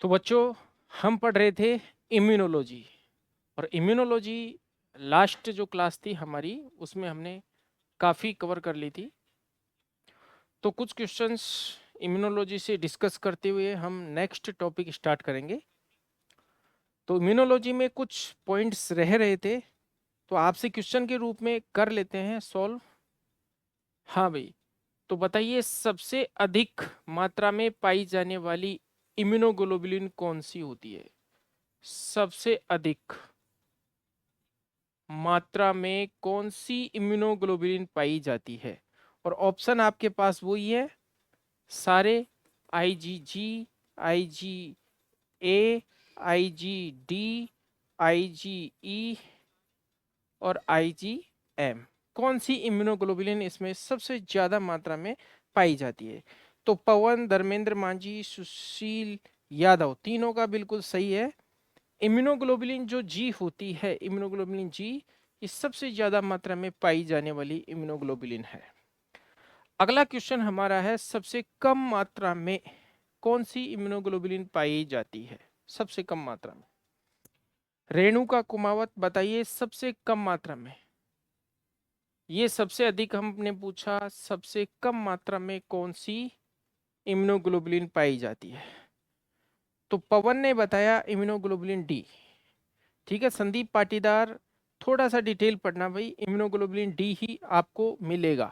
तो बच्चों, हम पढ़ रहे थे इम्यूनोलॉजी। और इम्यूनोलॉजी लास्ट जो क्लास थी हमारी, उसमें हमने काफ़ी कवर कर ली थी। तो कुछ क्वेश्चंस इम्यूनोलॉजी से डिस्कस करते हुए हम नेक्स्ट टॉपिक स्टार्ट करेंगे। तो इम्यूनोलॉजी में कुछ पॉइंट्स रह रहे थे, तो आपसे क्वेश्चन के रूप में कर लेते हैं सॉल्व। हाँ भाई, तो बताइए सबसे अधिक मात्रा में पाई जाने वाली इम्यूनोग्लोबुलिन कौन सी होती है? सबसे अधिक मात्रा में कौन सी इम्यूनोग्लोबुलिन पाई जाती है? और ऑप्शन आपके पास वही है सारे, आईजीजी, आईजीए, आईजीडी, आईजीई और आईजीएम। कौन सी इम्यूनोग्लोबुलिन इसमें सबसे ज्यादा मात्रा में पाई जाती है? तो पवन, धर्मेंद्र मांझी, सुशील यादव, तीनों का बिल्कुल सही है। इम्यूनोग्लोबुलिन जो जी होती है, इम्यूनोग्लोबुलिन जी, ये सबसे ज्यादा मात्रा में पाई जाने वाली इम्यूनोग्लोबुलिन है। अगला क्वेश्चन हमारा है सबसे कम मात्रा में कौन सी इम्यूनोग्लोबुलिन पाई जाती है? सबसे कम मात्रा में रेणुका कुमावत, बताइए सबसे कम मात्रा में। ये सबसे अधिक हमने पूछा, सबसे कम मात्रा में कौन सी इम्यूनोग्लोबुलिन पाई जाती है? तो पवन ने बताया इम्यूनोग्लोबुलिन डी। ठीक है संदीप पाटीदार, थोड़ा सा डिटेल पढ़ना भाई, इम्यूनोग्लोबुलिन डी ही आपको मिलेगा।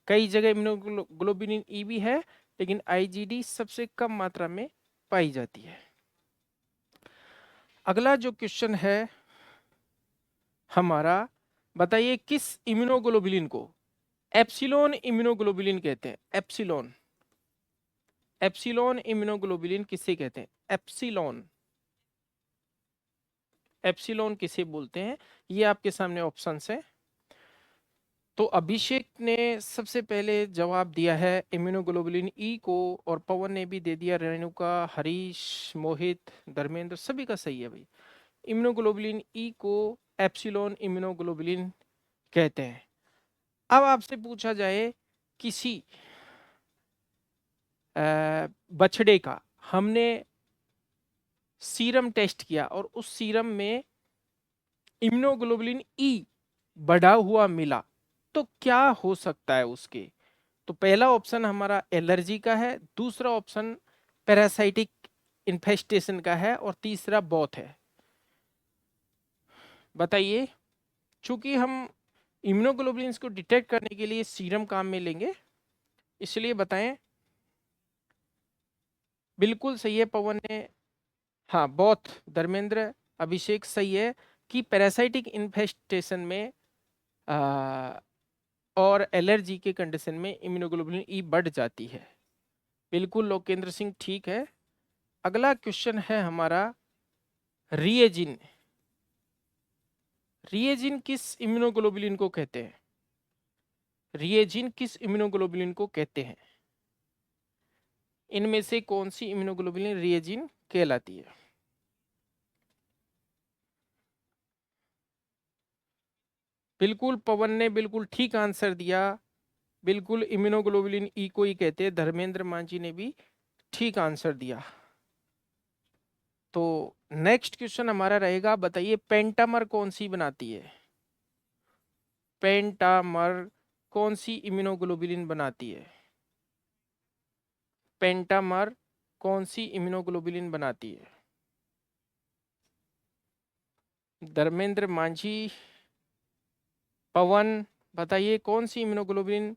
कई जगह इम्यूनोग्लोबुलिन ई भी है, लेकिन आईजीडी सबसे कम मात्रा में पाई जाती है। अगला जो क्वेश्चन है हमारा, बताइए किस इम्यूनोग्लोबुलिन को एप्सिलॉन इम्यूनोग्लोबुलिन कहते हैं? एप्सिलॉन, एप्सिलॉन इम्यूनोग्लोबुलिन किसे कहते हैं? एप्सिलॉन, एप्सिलॉन किसे बोलते हैं? ये आपके सामने ऑप्शंस हैं। तो अभिषेक ने सबसे पहले जवाब दिया है इम्यूनोग्लोबुलिन ई को, और पवन ने भी दे दिया, रेणुका, हरीश, मोहित, धर्मेंद्र, सभी का सही है भाई। इम्यूनोग्लोबुलिन ई को एप्सिलॉन इम्यूनोग्लोबुलिन कहते हैं। अब आपसे पूछा जाए किसी बछड़े का हमने सीरम टेस्ट किया और उस सीरम में इम्यूनोग्लोबुलिन ई बढ़ा हुआ मिला, तो क्या हो सकता है उसके? तो पहला ऑप्शन हमारा एलर्जी का है, दूसरा ऑप्शन पैरासाइटिक इन्फेस्टेशन का है, और तीसरा बॉथ है। बताइए, चूंकि हम इम्यूनोग्लोबुलिन्स को डिटेक्ट करने के लिए सीरम काम में लेंगे, इसलिए बताएं। बिल्कुल सही है पवन ने, हाँ बॉथ, धर्मेंद्र, अभिषेक सही है कि पैरासाइटिक इन्फेस्टेशन में और एलर्जी के कंडीशन में इम्यूनोग्लोबुलिन ई बढ़ जाती है। बिल्कुल लोकेंद्र सिंह ठीक है। अगला क्वेश्चन है हमारा रिएजिन। रिएजिन किस इम्यूनोग्लोबुलिन को कहते हैं? रिएजिन किस इम्यूनोग्लोबुलिन को कहते हैं? इनमें से कौन सी इम्यूनोग्लोबुलिन रिएजिन कहलाती है? बिल्कुल पवन ने बिल्कुल ठीक आंसर दिया, बिल्कुल इम्यूनोग्लोबुलिन ई को ही कहते हैं। धर्मेंद्र मांझी ने भी ठीक आंसर दिया। तो नेक्स्ट क्वेश्चन हमारा रहेगा, बताइए पेंटामर कौन सी बनाती है? पेंटामर कौन सी इम्यूनोग्लोबुलिन बनाती है? पेंटामर कौन सी इम्यूनोग्लोबुलिन बनाती है? धर्मेंद्र मांझी, पवन, बताइए कौन सी इम्यूनोग्लोबुलिन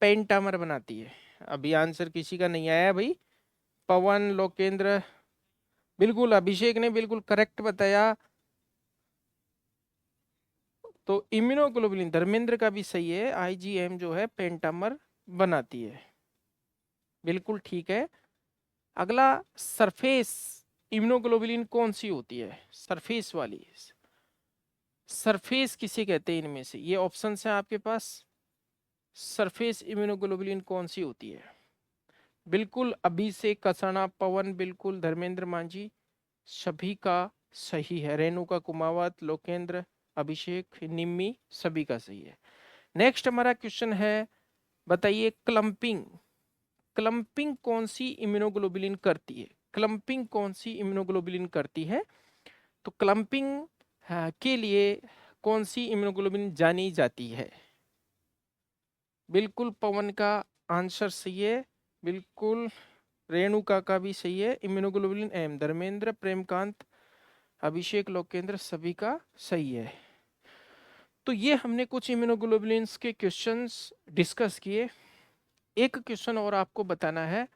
पेंटामर बनाती है? अभी आंसर किसी का नहीं आया है भाई। पवन, लोकेंद्र, बिल्कुल अभिषेक ने बिल्कुल करेक्ट बताया। तो इम्यूनोग्लोबुलिन धर्मेंद्र का भी सही है, आईजीएम जो है पेंटामर बनाती है। बिल्कुल ठीक है। अगला, सरफेस इम्यूनोग्लोबुलिन कौन सी होती है? सरफेस वाली, सरफेस किसे कहते हैं इनमें से? ये ऑप्शन है आपके पास, सरफेस इम्यूनोग्लोबुलिन कौन सी होती है? बिल्कुल अभिषेक कसाना, पवन बिल्कुल, धर्मेंद्र मांझी, सभी का सही है। रेणुका कुमावत, लोकेंद्र, अभिषेक, निम्मी, सभी का सही है। नेक्स्ट हमारा क्वेश्चन है, बताइए क्लंपिंग, क्लंपिंग कौन सी इम्यूनोग्लोबुलिन करती है? क्लम्पिंग कौन सी इम्यूनोग्लोबुलिन करती है? तो क्लम्पिंग के लिए कौन सी इम्यूनोग्लोबुलिन जानी जाती है? बिल्कुल पवन का आंसर सही है, बिल्कुल रेणुका का भी सही है। इम्यूनोग्लोबुलिन एम, धर्मेंद्र, प्रेमकांत, अभिषेक, लोकेंद्र, सभी का सही है। तो ये हमने कुछ इम्यूनोग्लोबुलिन्स के क्वेश्चंस डिस्कस किए। एक क्वेश्चन और आपको बताना है।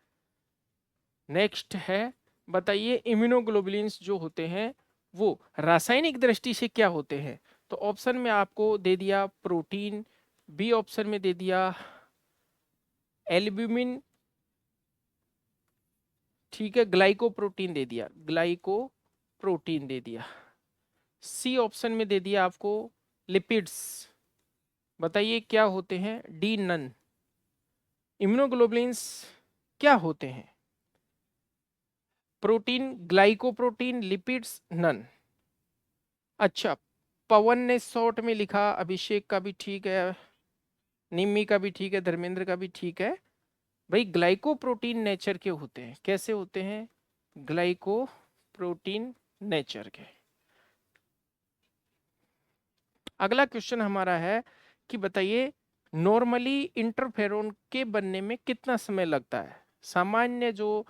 नेक्स्ट है, बताइए इम्यूनोग्लोबुलिन्स जो होते हैं वो रासायनिक दृष्टि से क्या होते हैं? तो ऑप्शन में आपको दे दिया प्रोटीन, बी ऑप्शन में दे दिया एल्ब्यूमिन, ठीक है, ग्लाइकोप्रोटीन दे दिया, ग्लाइकोप्रोटीन दे दिया, सी ऑप्शन में दे दिया आपको लिपिड्स। बताइए क्या होते हैं? D none. इम्यूनोग्लोबुलिन्स क्या होते हैं? Protein, glycoprotein, lipids, none. अच्छा, पवन ने शॉर्ट में लिखा, अभिषेक का भी ठीक है, निम्मी का भी ठीक है, धर्मेंद्र का भी ठीक है। भाई ग्लाइकोप्रोटीन नेचर के होते हैं। कैसे होते हैं? ग्लाइकोप्रोटीन नेचर के। अगला क्वेश्चन हमारा है कि बताइए नॉर्मली इंटरफेरोन के बनने में कितना समय लगता है? सामान्य जो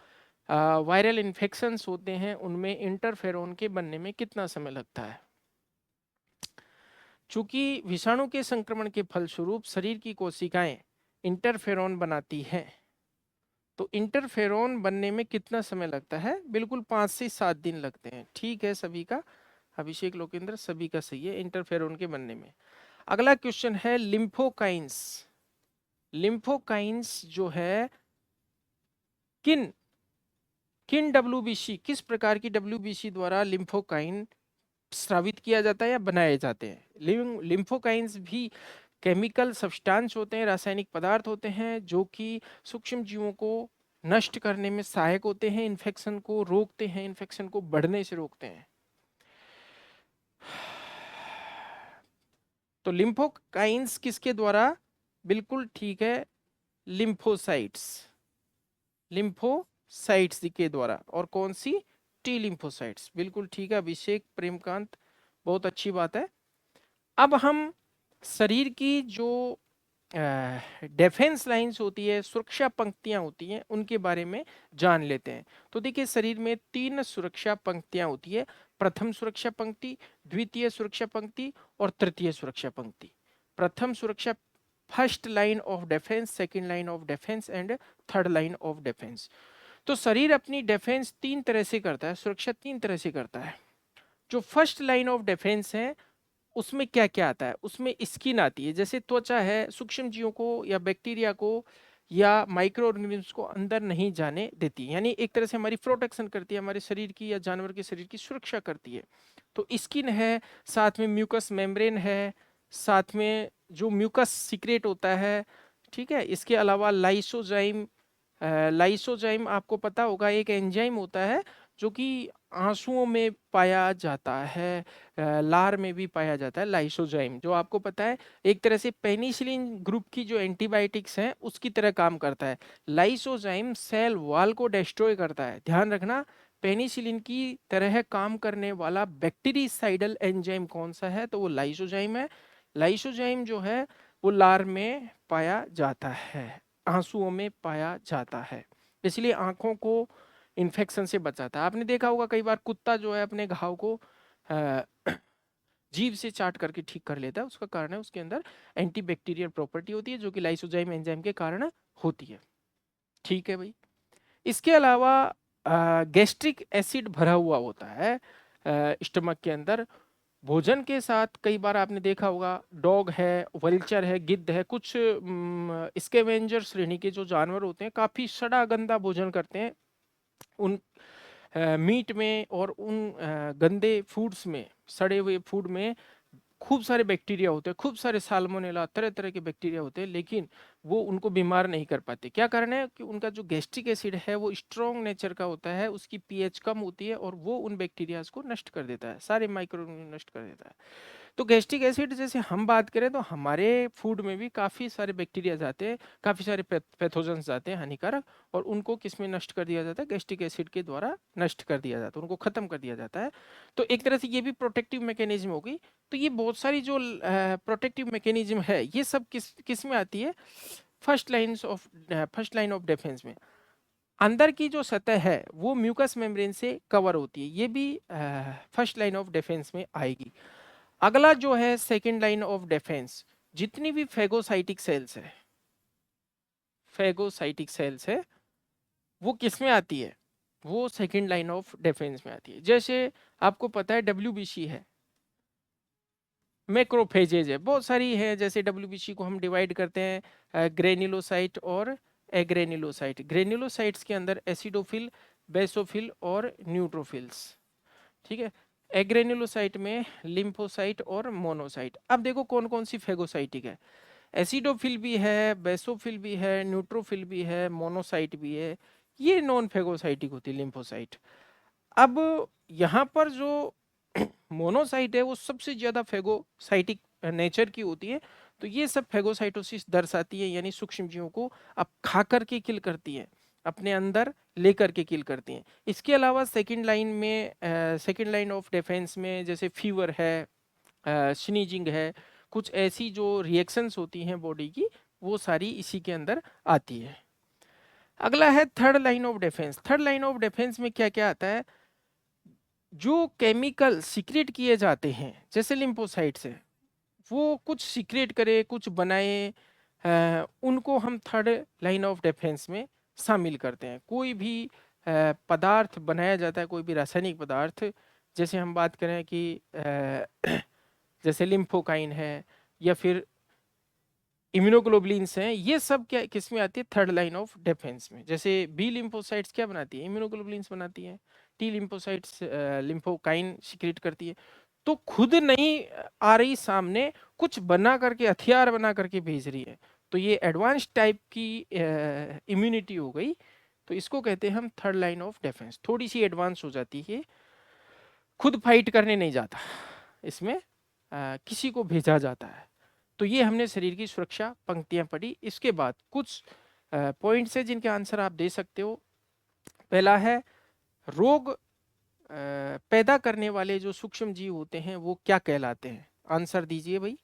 वायरल इन्फेक्शंस होते हैं उनमें इंटरफेरोन के बनने में कितना समय लगता है? चूंकि विषाणु के संक्रमण के फलस्वरूप शरीर की कोशिकाएं इंटरफेरोन बनाती हैं, तो इंटरफेरोन बनने में कितना समय लगता है? बिल्कुल 5 से 7 दिन लगते हैं। ठीक है सभी का, अभिषेक, लोकेंद्र, सभी का सही है इंटरफेरोन के बनने में। अगला क्वेश्चन है लिम्फोकाइंस। लिम्फोकाइंस जो है किन किन डब्ल्यूबीसी, किस प्रकार की डब्ल्यूबीसी द्वारा लिम्फोकाइन स्रावित किया जाता है या बनाए जाते हैं? लिम्फोकाइंस भी केमिकल सब्सटेंस होते हैं, रासायनिक पदार्थ होते हैं जो कि सूक्ष्म जीवों को नष्ट करने में सहायक होते हैं, इन्फेक्शन को रोकते हैं, इन्फेक्शन को बढ़ने से रोकते हैं। तो लिम्फोकाइंस किसके द्वारा? बिल्कुल ठीक है, लिम्फोसाइट्स, लिम्फोसाइट्स के द्वारा। और कौन सी? T lymphocytes. बिल्कुल ठीक है अभिषेक, प्रेमकांत, बहुत अच्छी बात है। अब हम शरीर की जो डिफेंस लाइंस होती है, सुरक्षा पंक्तियां होती हैं, उनके बारे में जान लेते हैं। तो देखिए शरीर में 3 सुरक्षा पंक्तियां होती है। प्रथम सुरक्षा पंक्ति, द्वितीय सुरक्षा पंक्ति और तृतीय सुरक्षा पंक्ति। प्रथम सुरक्षा, first line of defence, second line of defence and third line of defence. तो शरीर अपनी डिफेंस 3 तरह से करता है, सुरक्षा 3 तरह से करता है। जो फर्स्ट लाइन ऑफ डिफेंस है उसमें क्या क्या आता है? उसमें स्किन आती है, जैसे त्वचा है, सूक्ष्म जीवों को या बैक्टीरिया को या माइक्रो ऑर्गेनिम्स को अंदर नहीं जाने देती, यानी एक तरह से हमारी प्रोटेक्शन करती है, हमारे शरीर की या जानवर के शरीर की सुरक्षा करती है। तो स्किन है, साथ में म्यूकस मेम्ब्रेन है, साथ में जो म्यूकस सीक्रेट होता है, ठीक है। इसके अलावा लाइसोजाइम, लाइसोजाइम आपको पता होगा एक एंजाइम होता है जो कि आंसुओं में पाया जाता है, लार में भी पाया जाता है लाइसोजाइम, जो आपको पता है एक तरह से पेनिसिलिन ग्रुप की जो एंटीबायोटिक्स हैं उसकी तरह काम करता है। लाइसोजाइम सेल वॉल को डिस्ट्रॉय करता है, ध्यान रखना। पेनिसिलिन की तरह काम करने वाला बैक्टीरिसाइडल एंजाइम कौन सा है? तो वो लाइसोजाइम है। लाइसोजाइम जो है वो लार में पाया जाता है, आंसुओं में पाया जाता है, इसलिए आंखों को इन्फेक्शन से बचाता है। आपने देखा होगा कई बार कुत्ता जो है अपने घाव को अ, जीभ से चाट करके ठीक कर लेता है, उसका कारण है उसके अंदर एंटीबैक्टीरियल प्रॉपर्टी होती है जो कि लाइसोजाइम एंजाइम के कारण होती है। ठीक है भाई। इसके अलावा गैस्ट्रिक एसिड भरा हुआ होता है स्टमक के अंदर। भोजन के साथ कई बार आपने देखा होगा डॉग है, वल्चर है, गिद्ध है, कुछ स्कैवेंजर श्रेणी के जो जानवर होते हैं काफी सड़ा गंदा भोजन करते हैं। उन मीट में और उन गंदे फूड्स में, सड़े हुए फूड में खूब सारे बैक्टीरिया होते हैं, खूब सारे साल्मोनेला, तरह तरह के बैक्टीरिया होते हैं, लेकिन वो उनको बीमार नहीं कर पाते। क्या कारण है? कि उनका जो गैस्ट्रिक एसिड है वो स्ट्रॉन्ग नेचर का होता है, उसकी पीएच कम होती है और वो उन बैक्टीरियाज को नष्ट कर देता है, सारे माइक्रो नष्ट कर देता है। तो गैस्ट्रिक एसिड जैसे हम बात करें तो हमारे फूड में भी काफ़ी सारे बैक्टीरिया जाते हैं, काफ़ी सारे पैथोजेंस जाते हैं हानिकारक, और उनको किस में नष्ट कर दिया जाता है, गैस्ट्रिक एसिड के द्वारा नष्ट कर दिया जाता है, उनको ख़त्म कर दिया जाता है। तो एक तरह से ये भी प्रोटेक्टिव मैकेनिज्म हो गई। तो ये बहुत सारी जो प्रोटेक्टिव मैकेनिज्म है ये सब किस किस में आती है, फर्स्ट लाइन ऑफ डिफेंस में। अंदर की जो सतह है वो म्यूकस मेम्ब्रेन से कवर होती है, ये भी फर्स्ट लाइन ऑफ डिफेंस में आएगी। अगला जो है सेकंड लाइन ऑफ डिफेंस, जितनी भी फेगोसाइटिक सेल्स है वो किस में आती है, वो सेकंड लाइन ऑफ डिफेंस में आती है। जैसे आपको पता है डब्ल्यूबीसी है, मैक्रोफेजेज है, बहुत सारी है। जैसे डब्ल्यूबीसी को हम डिवाइड करते हैं ग्रेन्युलोसाइट और एग्रेन्युलोसाइट। ग्रेन्युलोसाइट्स के अंदर एसिडोफिल, बेसोफिल और न्यूट्रोफिल्स, ठीक है। एग्रेन्युलोसाइट में लिम्फोसाइट और मोनोसाइट। अब देखो कौन कौन सी फेगोसाइटिक है, एसिडोफिल भी है, बेसोफिल भी है, न्यूट्रोफिल भी है, मोनोसाइट भी है। ये नॉन फेगोसाइटिक होती है लिम्फोसाइट। अब यहाँ पर जो मोनोसाइट है वो सबसे ज्यादा फेगोसाइटिक नेचर की होती है। तो ये सब फेगोसाइटोसिस दर्शाती है, यानी सूक्ष्म जीवों को अब खा करके किल करती है, अपने अंदर लेकर के किल करती हैं। इसके अलावा सेकंड लाइन ऑफ डिफेंस में जैसे फीवर है, स्नीजिंग है, कुछ ऐसी जो रिएक्शंस होती हैं बॉडी की, वो सारी इसी के अंदर आती है। अगला है third line of defence. Third line of defence में क्या क्या आता है, जो केमिकल सीक्रेट किए जाते हैं जैसे लिम्फोसाइट से, वो कुछ सीक्रेट करे, कुछ बनाए, उनको हम थर्ड लाइन ऑफ डिफेंस में शामिल करते हैं। कोई भी पदार्थ बनाया जाता है, कोई भी रासायनिक पदार्थ, जैसे हम बात करें कि जैसे लिम्फोकाइन है या फिर इम्यूनोग्लोबुलिन्स हैं, ये सब क्या किस में आती है, थर्ड लाइन ऑफ डिफेंस में। जैसे बी लिम्फोसाइट्स क्या बनाती है, इम्यूनोग्लोबुलिन्स बनाती है। टी लिम्फोसाइट्स लिम्फोकाइन सीक्रेट करती है। तो खुद नहीं आ रही सामने, कुछ बना करके, हथियार बना करके भेज रही है। तो ये एडवांस टाइप की इम्यूनिटी हो गई। तो इसको कहते हैं हम थर्ड लाइन ऑफ डिफेंस। थोड़ी सी एडवांस हो जाती है, खुद फाइट करने नहीं जाता, इसमें किसी को भेजा जाता है। तो ये हमने शरीर की सुरक्षा पंक्तियां पढ़ी। इसके बाद कुछ पॉइंट्स है जिनके आंसर आप दे सकते हो। पहला है, रोग पैदा करने वाले जो सूक्ष्म जीव होते हैं वो क्या कहलाते हैं। आंसर दीजिए भाई,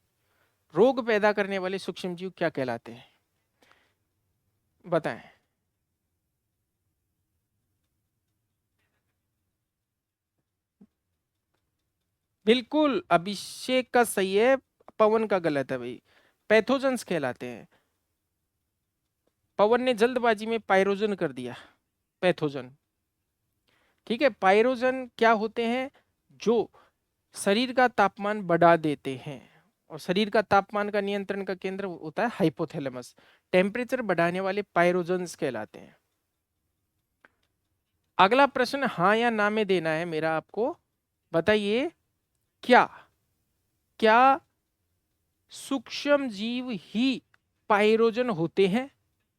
रोग पैदा करने वाले सूक्ष्म जीव क्या कहलाते हैं, बताएं। बिल्कुल अभिषेक का सही है, पवन का गलत है भाई। पैथोजेंस कहलाते हैं। पवन ने जल्दबाजी में पायरोजन कर दिया, पैथोजन। ठीक है, पायरोजन क्या होते हैं, जो शरीर का तापमान बढ़ा देते हैं, और शरीर का तापमान का नियंत्रण का केंद्र होता है हाइपोथैलेमस। टेम्परेचर बढ़ाने वाले पायरोजन्स कहलाते हैं। अगला प्रश्न हाँ या ना में देना है मेरा आपको। बताइए, क्या क्या सूक्ष्म जीव ही पायरोजन होते हैं,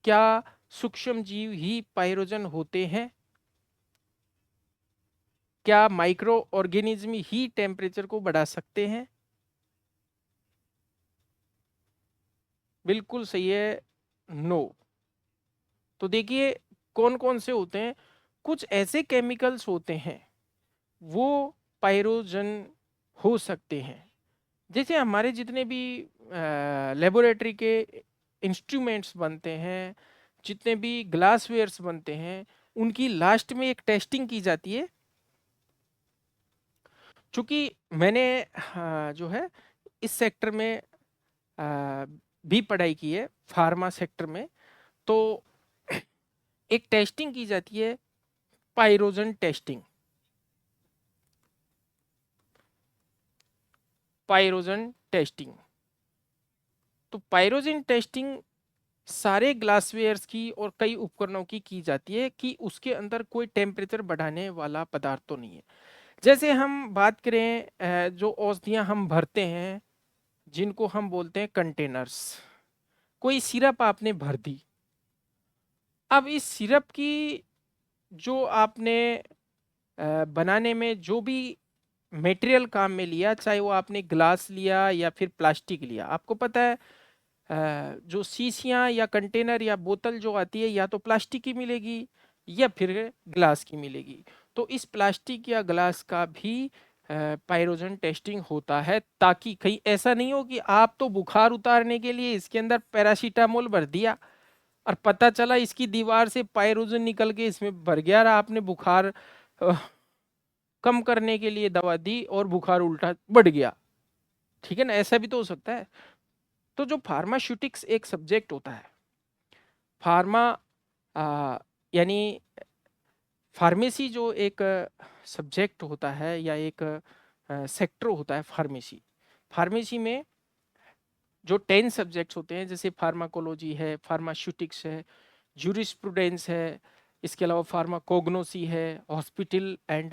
क्या सूक्ष्म जीव ही पायरोजन होते हैं, क्या माइक्रो ऑर्गेनिज्म ही टेम्परेचर को बढ़ा सकते हैं। बिल्कुल सही है, नो। तो देखिए कौन कौन से होते हैं, कुछ ऐसे केमिकल्स होते हैं वो पायरोजन हो सकते हैं। जैसे हमारे जितने भी लेबोरेटरी के इंस्ट्रूमेंट्स बनते हैं, जितने भी ग्लासवेयर्स बनते हैं, उनकी लास्ट में एक टेस्टिंग की जाती है। चूंकि मैंने जो है इस सेक्टर में भी पढ़ाई की है, फार्मा सेक्टर में, तो एक टेस्टिंग की जाती है, पायरोजन टेस्टिंग। पायरोजन टेस्टिंग, तो पायरोजन टेस्टिंग सारे ग्लासवेयर्स की और कई उपकरणों की जाती है कि उसके अंदर कोई टेम्परेचर बढ़ाने वाला पदार्थ तो नहीं है। जैसे हम बात करें जो औषधियां हम भरते हैं, जिनको हम बोलते हैं कंटेनर्स। कोई सिरप आपने भर दी, अब इस सिरप की जो आपने बनाने में जो भी मटेरियल काम में लिया, चाहे वो आपने ग्लास लिया या फिर प्लास्टिक लिया, आपको पता है जो शीशियाँ या कंटेनर या बोतल जो आती है या तो प्लास्टिक की मिलेगी या फिर ग्लास की मिलेगी। तो इस प्लास्टिक या ग्लास का भी पायरोजन टेस्टिंग होता है, ताकि कहीं ऐसा नहीं हो कि आप तो बुखार उतारने के लिए इसके अंदर पैरासीटामोल भर दिया और पता चला इसकी दीवार से पायरोजन निकल के इसमें भर गया और आपने बुखार कम करने के लिए दवा दी और बुखार उल्टा बढ़ गया। ठीक है ना, ऐसा भी तो हो सकता है। तो जो फार्मास्यूटिक्स एक सब्जेक्ट होता है, फार्मा यानी फार्मेसी जो एक सब्जेक्ट होता है या एक सेक्टर होता है फार्मेसी। फार्मेसी में जो 10 सब्जेक्ट्स होते हैं, जैसे फार्माकोलॉजी है, फार्मास्यूटिक्स है, जूरिस्प्रूडेंस है, इसके अलावा फार्माकोग्नोसी है, हॉस्पिटल एंड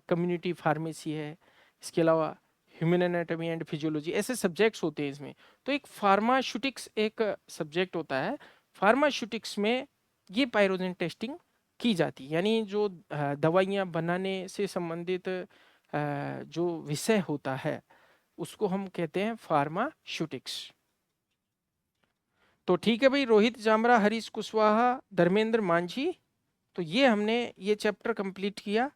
कम्युनिटी फार्मेसी है, इसके अलावा ह्यूमन एनाटॉमी एंड फिजियोलॉजी, ऐसे सब्जेक्ट्स होते हैं इसमें। तो एक फार्मास्यूटिक्स एक सब्जेक्ट होता है। फार्मास्यूटिक्स में ये पायरोजन टेस्टिंग की जाती है, यानी जो दवाइयाँ बनाने से संबंधित जो विषय होता है उसको हम कहते हैं फार्मास्यूटिक्स। तो ठीक है भाई, रोहित जामरा, हरीश कुशवाहा, धर्मेंद्र मांझी, तो ये हमने ये चैप्टर कंप्लीट किया।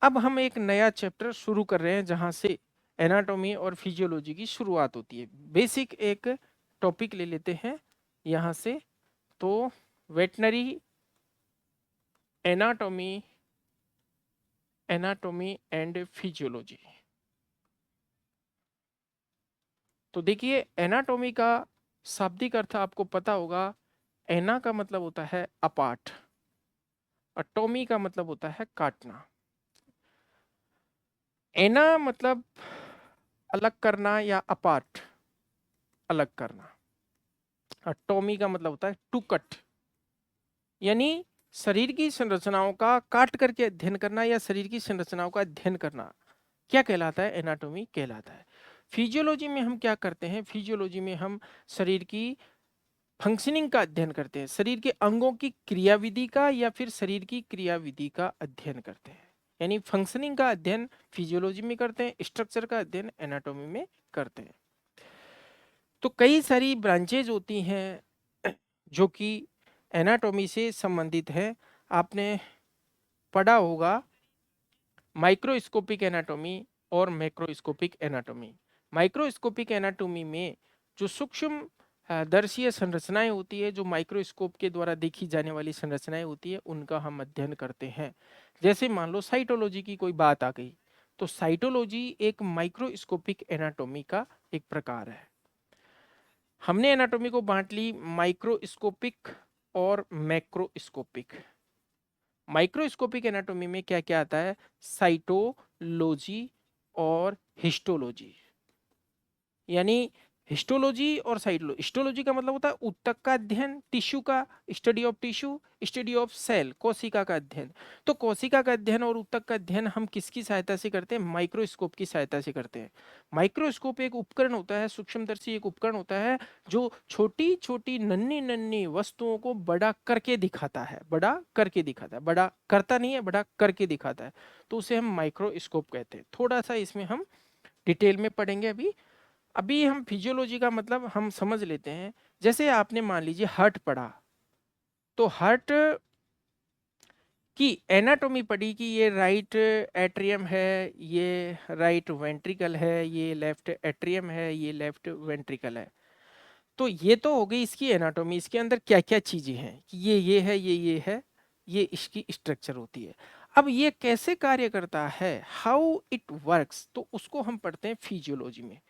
अब हम एक नया चैप्टर शुरू कर रहे हैं जहां से एनाटॉमी और फिजियोलॉजी की शुरुआत होती है। बेसिक एक टॉपिक ले लेते हैं यहां से, तो veterinary anatomy, anatomy and physiology. तो देखिए, एनाटॉमी का शाब्दिक अर्थ आपको पता होगा। एना का मतलब होता है अपार्ट, और टॉमी का मतलब होता है काटना। एना मतलब अलग करना या अपार्ट अलग करना, और टॉमी का मतलब होता है टू कट, यानी शरीर की संरचनाओं का काट करके अध्ययन करना या शरीर की संरचनाओं का अध्ययन करना क्या कहलाता है? एनाटॉमी कहलाता है। फिजियोलॉजी में हम क्या करते हैं? फिजियोलॉजी में हम शरीर की फंक्शनिंग का अध्ययन करते हैं, शरीर के अंगों की क्रियाविधि का या फिर शरीर की क्रियाविधि का अध्ययन करते हैं। यानी फंक्शनिंग का अध्ययन फिजियोलॉजी में करते हैं, स्ट्रक्चर का अध्ययन एनाटॉमी में करते हैं। तो कई सारी ब्रांचेज होती हैं जो कि एनाटॉमी से संबंधित है। आपने पढ़ा होगा माइक्रोस्कोपिक एनाटॉमी और मैक्रोस्कोपिक एनाटॉमी। माइक्रोस्कोपिक एनाटॉमी में जो सूक्ष्म दर्शीय संरचनाएं होती है, जो माइक्रोस्कोप के द्वारा देखी जाने वाली संरचनाएं होती है, उनका हम अध्ययन करते हैं। जैसे मान लो साइटोलॉजी की कोई बात आ गई, तो साइटोलॉजी एक माइक्रोस्कोपिक एनाटॉमी का एक प्रकार है। हमने एनाटॉमी को बांट ली माइक्रोस्कोपिक और मैक्रोस्कोपिक। माइक्रोस्कोपिक एनाटॉमी में क्या क्या आता है? साइटोलॉजी और हिस्टोलॉजी। यानी हिस्टोलॉजी और साइटोलॉजी, हिस्टोलॉजी का मतलब होता है ऊतक का अध्ययन, टिश्यू का study of tissue, study of cell, कोशिका का अध्ययन। तो कोशिका का अध्ययन और ऊतक का अध्ययन हम किसकी सहायता से करते हैं? माइक्रोस्कोप की सहायता से करते हैं। माइक्रोस्कोप एक उपकरण होता है, सूक्ष्मदर्शी एक उपकरण होता है, जो छोटी छोटी नन्ही नन्ही वस्तुओं को बड़ा करके दिखाता है, बड़ा करके दिखाता है, बड़ा करता नहीं है, बड़ा करके दिखाता है, तो उसे हम माइक्रोस्कोप कहते हैं। थोड़ा सा इसमें हम डिटेल में पढ़ेंगे। अभी अभी हम फिजियोलॉजी का मतलब हम समझ लेते हैं। जैसे आपने मान लीजिए हार्ट पढ़ा, तो हार्ट की एनाटॉमी पढ़ी कि ये राइट एट्रियम है, ये राइट वेंट्रिकल है, ये लेफ्ट एट्रियम है, ये लेफ्ट वेंट्रिकल है। तो ये तो हो गई इसकी एनाटॉमी, इसके अंदर क्या क्या चीजें हैं कि ये है, ये है, ये इसकी स्ट्रक्चर होती है। अब ये कैसे कार्य करता है, हाउ इट वर्क्स, तो उसको हम पढ़ते हैं फिजियोलॉजी में।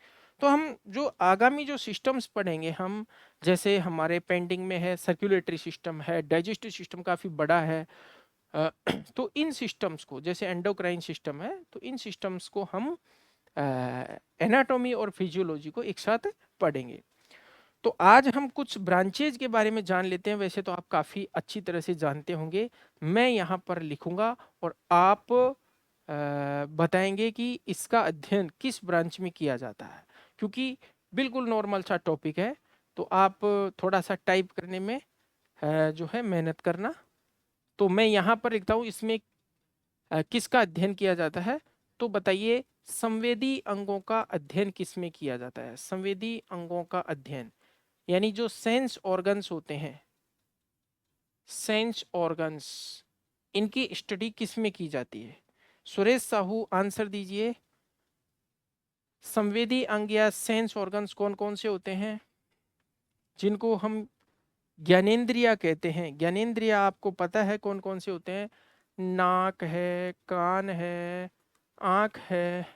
तो हम जो आगामी जो सिस्टम्स पढ़ेंगे हम, जैसे हमारे पेंडिंग में है सर्कुलेटरी सिस्टम है, डाइजेस्टिव सिस्टम काफ़ी बड़ा है। तो इन सिस्टम्स को, जैसे एंडोक्राइन सिस्टम है, तो इन सिस्टम्स को हम एनाटॉमी और फिजियोलॉजी को एक साथ पढ़ेंगे। तो आज हम कुछ ब्रांचेज के बारे में जान लेते हैं। वैसे तो आप काफ़ी अच्छी तरह से जानते होंगे, मैं यहाँ पर लिखूंगा और आप बताएंगे कि इसका अध्ययन किस ब्रांच में किया जाता है, क्योंकि बिल्कुल नॉर्मल सा टॉपिक है। तो आप थोड़ा सा टाइप करने में जो है मेहनत करना। तो मैं यहाँ पर लिखता हूँ इसमें किसका अध्ययन किया जाता है? तो बताइए संवेदी अंगों का अध्ययन किसमें किया जाता है? संवेदी अंगों का अध्ययन यानी जो सेंस ऑर्गन्स होते हैं, सेंस ऑर्गन्स, इनकी स्टडी किसमें की जाती है? सुरेश साहू आंसर दीजिए। संवेदी अंग या सेंस ऑर्गन्स कौन कौन से होते हैं जिनको हम ज्ञानेंद्रिया कहते हैं? ज्ञानेंद्रिया आपको पता है कौन कौन से होते हैं? नाक है, कान है, आंख है,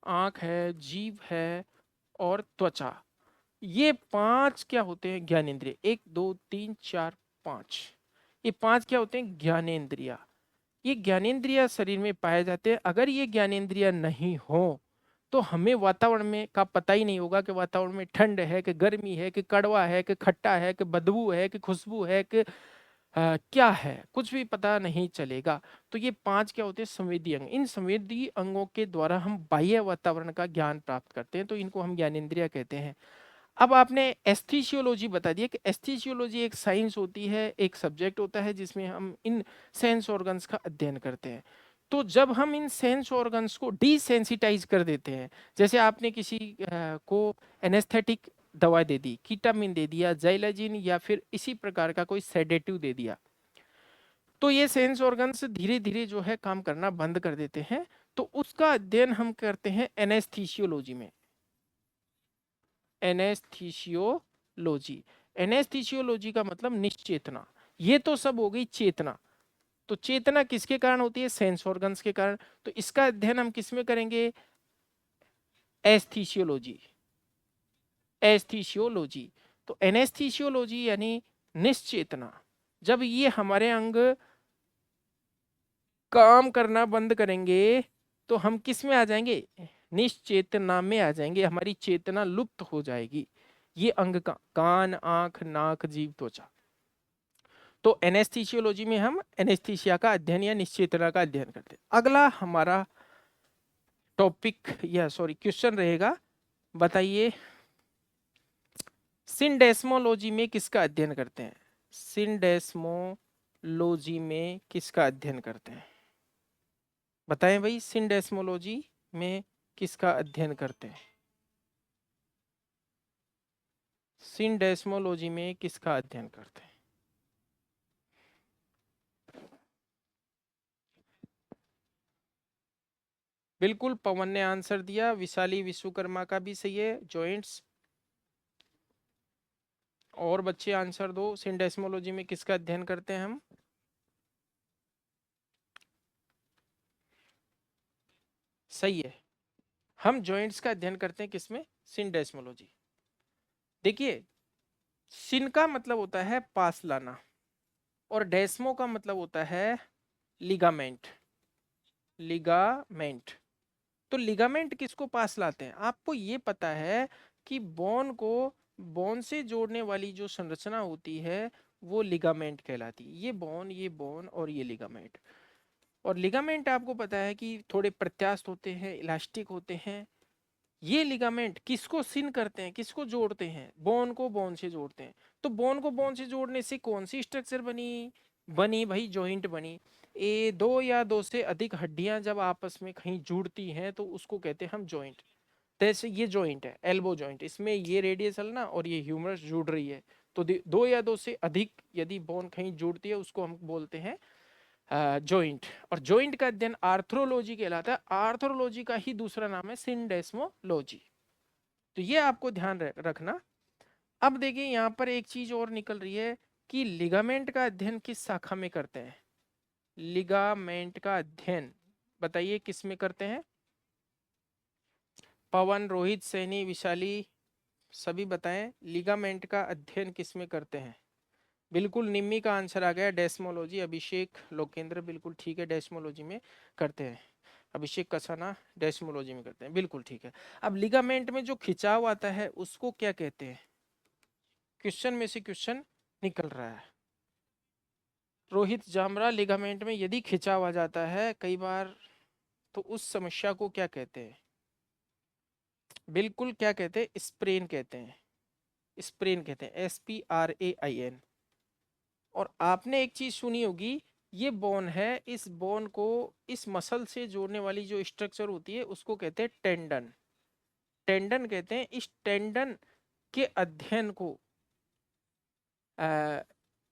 आंख है, जीभ है और त्वचा। ये पांच क्या होते हैं? ज्ञानेंद्रिय। एक दो तीन चार पांच, ये पांच क्या होते हैं? ज्ञानेंद्रिया। ये ज्ञानेंद्रिय शरीर में पाए जाते हैं। अगर ये ज्ञानेंद्रिय नहीं हो तो हमें वातावरण में का पता ही नहीं होगा कि वातावरण में ठंड है कि गर्मी है कि कड़वा है कि खट्टा है कि बदबू है कि खुशबू है कि क्या है, कुछ भी पता नहीं चलेगा। तो ये पांच क्या होते हैं? संवेदी अंग। इन संवेदी अंगों के द्वारा हम बाह्य वातावरण का ज्ञान प्राप्त करते हैं, तो इनको हम ज्ञानेंद्रिय कहते हैं। अब आपने एस्थीसियोलॉजी बता दिया कि एस्थीसियोलॉजी एक साइंस होती है, एक सब्जेक्ट होता है जिसमें हम इन सेंस ऑर्गन्स का अध्ययन करते हैं। तो जब हम इन सेंस ऑर्गन्स को डिसेंसिटाइज कर देते हैं, जैसे आपने किसी को एनेस्थेटिक दवा दे दी, कीटामिन दे दिया, जाइलाजिन या फिर इसी प्रकार का कोई सेडेटिव दे दिया, तो ये सेंस ऑर्गन्स धीरे धीरे जो है काम करना बंद कर देते हैं। तो उसका अध्ययन हम करते हैं एनेस्थीसियोलॉजी में। एनेस्थीसियोलॉजी, एनेस्थीसियोलॉजी का मतलब निश्चेतना। ये तो सब हो गई चेतना। तो चेतना किसके कारण होती है? सेंस ऑर्गन्स के कारण। तो इसका अध्ययन हम किस में करेंगे? एस्थीसियोलॉजी, एस्थीसियोलॉजी। तो एनेस्थीसियोलॉजी यानी निश्चेतना। जब ये हमारे अंग काम करना बंद करेंगे तो हम किस में आ जाएंगे? निश्चेतना में आ जाएंगे, हमारी चेतना लुप्त हो जाएगी। ये अंग का कान, आंख, नाक, जीभ, त्वचा। तो एनेस्थीसियोलॉजी में हम एनेस्थीसिया का अध्ययन या निश्चेतना का अध्ययन करते हैं। अगला हमारा टॉपिक या सॉरी क्वेश्चन रहेगा, बताइए सिंडेस्मोलॉजी में किसका अध्ययन करते हैं? सिंडेस्मोलॉजी में किसका अध्ययन करते हैं? बताएं भाई, सिंडेस्मोलॉजी में किसका अध्ययन करते हैं? सिंडेस्मोलॉजी में किसका अध्ययन करते हैं? बिल्कुल, पवन ने आंसर दिया। विशाली विश्वकर्मा का भी सही है, जॉइंट्स। और बच्चे आंसर दो, सिंडेस्मोलॉजी में किसका अध्ययन करते हैं हम? सही है, हम जॉइंट्स का अध्ययन करते हैं किसमें? सिंडेस्मोलॉजी। देखिए, सिन का मतलब होता है पास लाना और डेस्मो का मतलब होता है लिगामेंट, लिगामेंट। तो लिगामेंट किसको पास लाते हैं? आपको ये पता है कि बोन को बोन से जोड़ने वाली जो संरचना होती है वो लिगामेंट कहलाती है। ये बोन और ये लिगामेंट। और लिगामेंट आपको पता है कि थोड़े प्रत्यास्थ होते हैं, इलास्टिक होते हैं। ये लिगामेंट किसको सिन करते हैं, किसको जोड़ते हैं? बोन को बोन से जोड़ते हैं। तो बोन को बोन से जोड़ने से कौन सी स्ट्रक्चर बनी? बनी भाई जॉइंट बनी। ए दो या दो से अधिक हड्डियां जब आपस में कहीं जुड़ती हैं तो उसको कहते हैं हम जॉइंट। जैसे ये जॉइंट है, एल्बो जॉइंट, इसमें ये रेडियस अल्ना और ये ह्यूमरस जुड़ रही है। तो दो या दो से अधिक यदि बोन कहीं जुड़ती है उसको हम बोलते हैं जॉइंट। और जॉइंट का अध्ययन आर्थ्रोलॉजी कहलाता है। आर्थ्रोलॉजी का ही दूसरा नाम है सिंडेस्मोलॉजी। तो ये आपको ध्यान रखना। अब देखिए यहाँ पर एक चीज और निकल रही है कि लिगामेंट का अध्ययन किस शाखा में करते हैं? लिगामेंट का अध्ययन बताइए किस में करते हैं? पवन, रोहित, सैनी, विशाली, सभी बताएं लिगामेंट का अध्ययन किस में करते हैं? बिल्कुल, निम्मी का आंसर आ गया डेस्मोलॉजी। अभिषेक, लोकेंद्र बिल्कुल ठीक है, डेस्मोलॉजी में करते हैं। अभिषेक कसाना डेस्मोलॉजी में करते हैं, बिल्कुल ठीक है। अब लिगामेंट में जो खिंचाव आता है उसको क्या कहते हैं? क्वेश्चन में से क्वेश्चन निकल रहा है। रोहित जामरा, लिगामेंट में यदि खिंचाव आ जाता है कई बार तो उस समस्या को क्या कहते हैं? बिल्कुल, क्या कहते हैं? स्प्रेन कहते हैं। स्प्रेन कहते हैं, SPRAIN। और आपने एक चीज सुनी होगी, ये बोन है, इस बोन को इस मसल से जोड़ने वाली जो स्ट्रक्चर होती है उसको कहते हैं टेंडन। टेंडन कहते हैं। इस टेंडन के अध्ययन को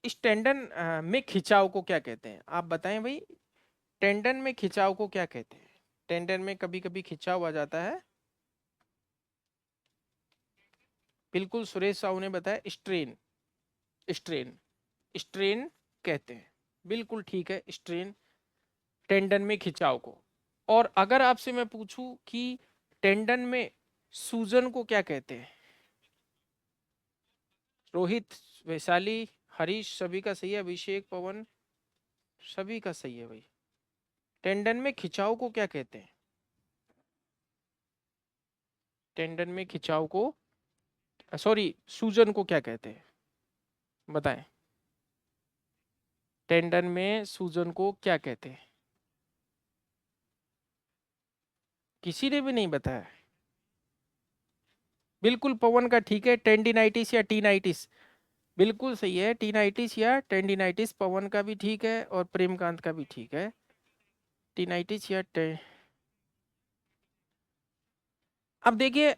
इस टेंडन में खिंचाव को क्या कहते हैं? आप बताएं भाई, टेंडन में खिंचाव को क्या कहते हैं? टेंडन में कभी कभी खिंचाव आ जाता है। बिल्कुल, सुरेश साहू ने बताया स्ट्रेन। स्ट्रेन, स्ट्रेन कहते हैं। बिल्कुल ठीक है, स्ट्रेन, टेंडन में खिंचाव को। और अगर आपसे मैं पूछूं कि टेंडन में सूजन को क्या कहते हैं? रोहित, वैशाली, हरीश, सभी का सही है। अभिषेक, पवन, सभी का सही है भाई। टेंडन में खिंचाव को क्या कहते हैं? टेंडन में खिंचाव को, सॉरी, सूजन को क्या कहते हैं? बताएं, टेंडन में सूजन को क्या कहते हैं? किसी ने भी नहीं बताया। बिल्कुल, पवन का ठीक है, टेंडिनाइटिस या टीनाइटिस। बिल्कुल सही है, टीनाइटिस या टेंडिनाइटिस। पवन का भी ठीक है और प्रेमकांत का भी ठीक है। टीनाइटिस या अब देखिए,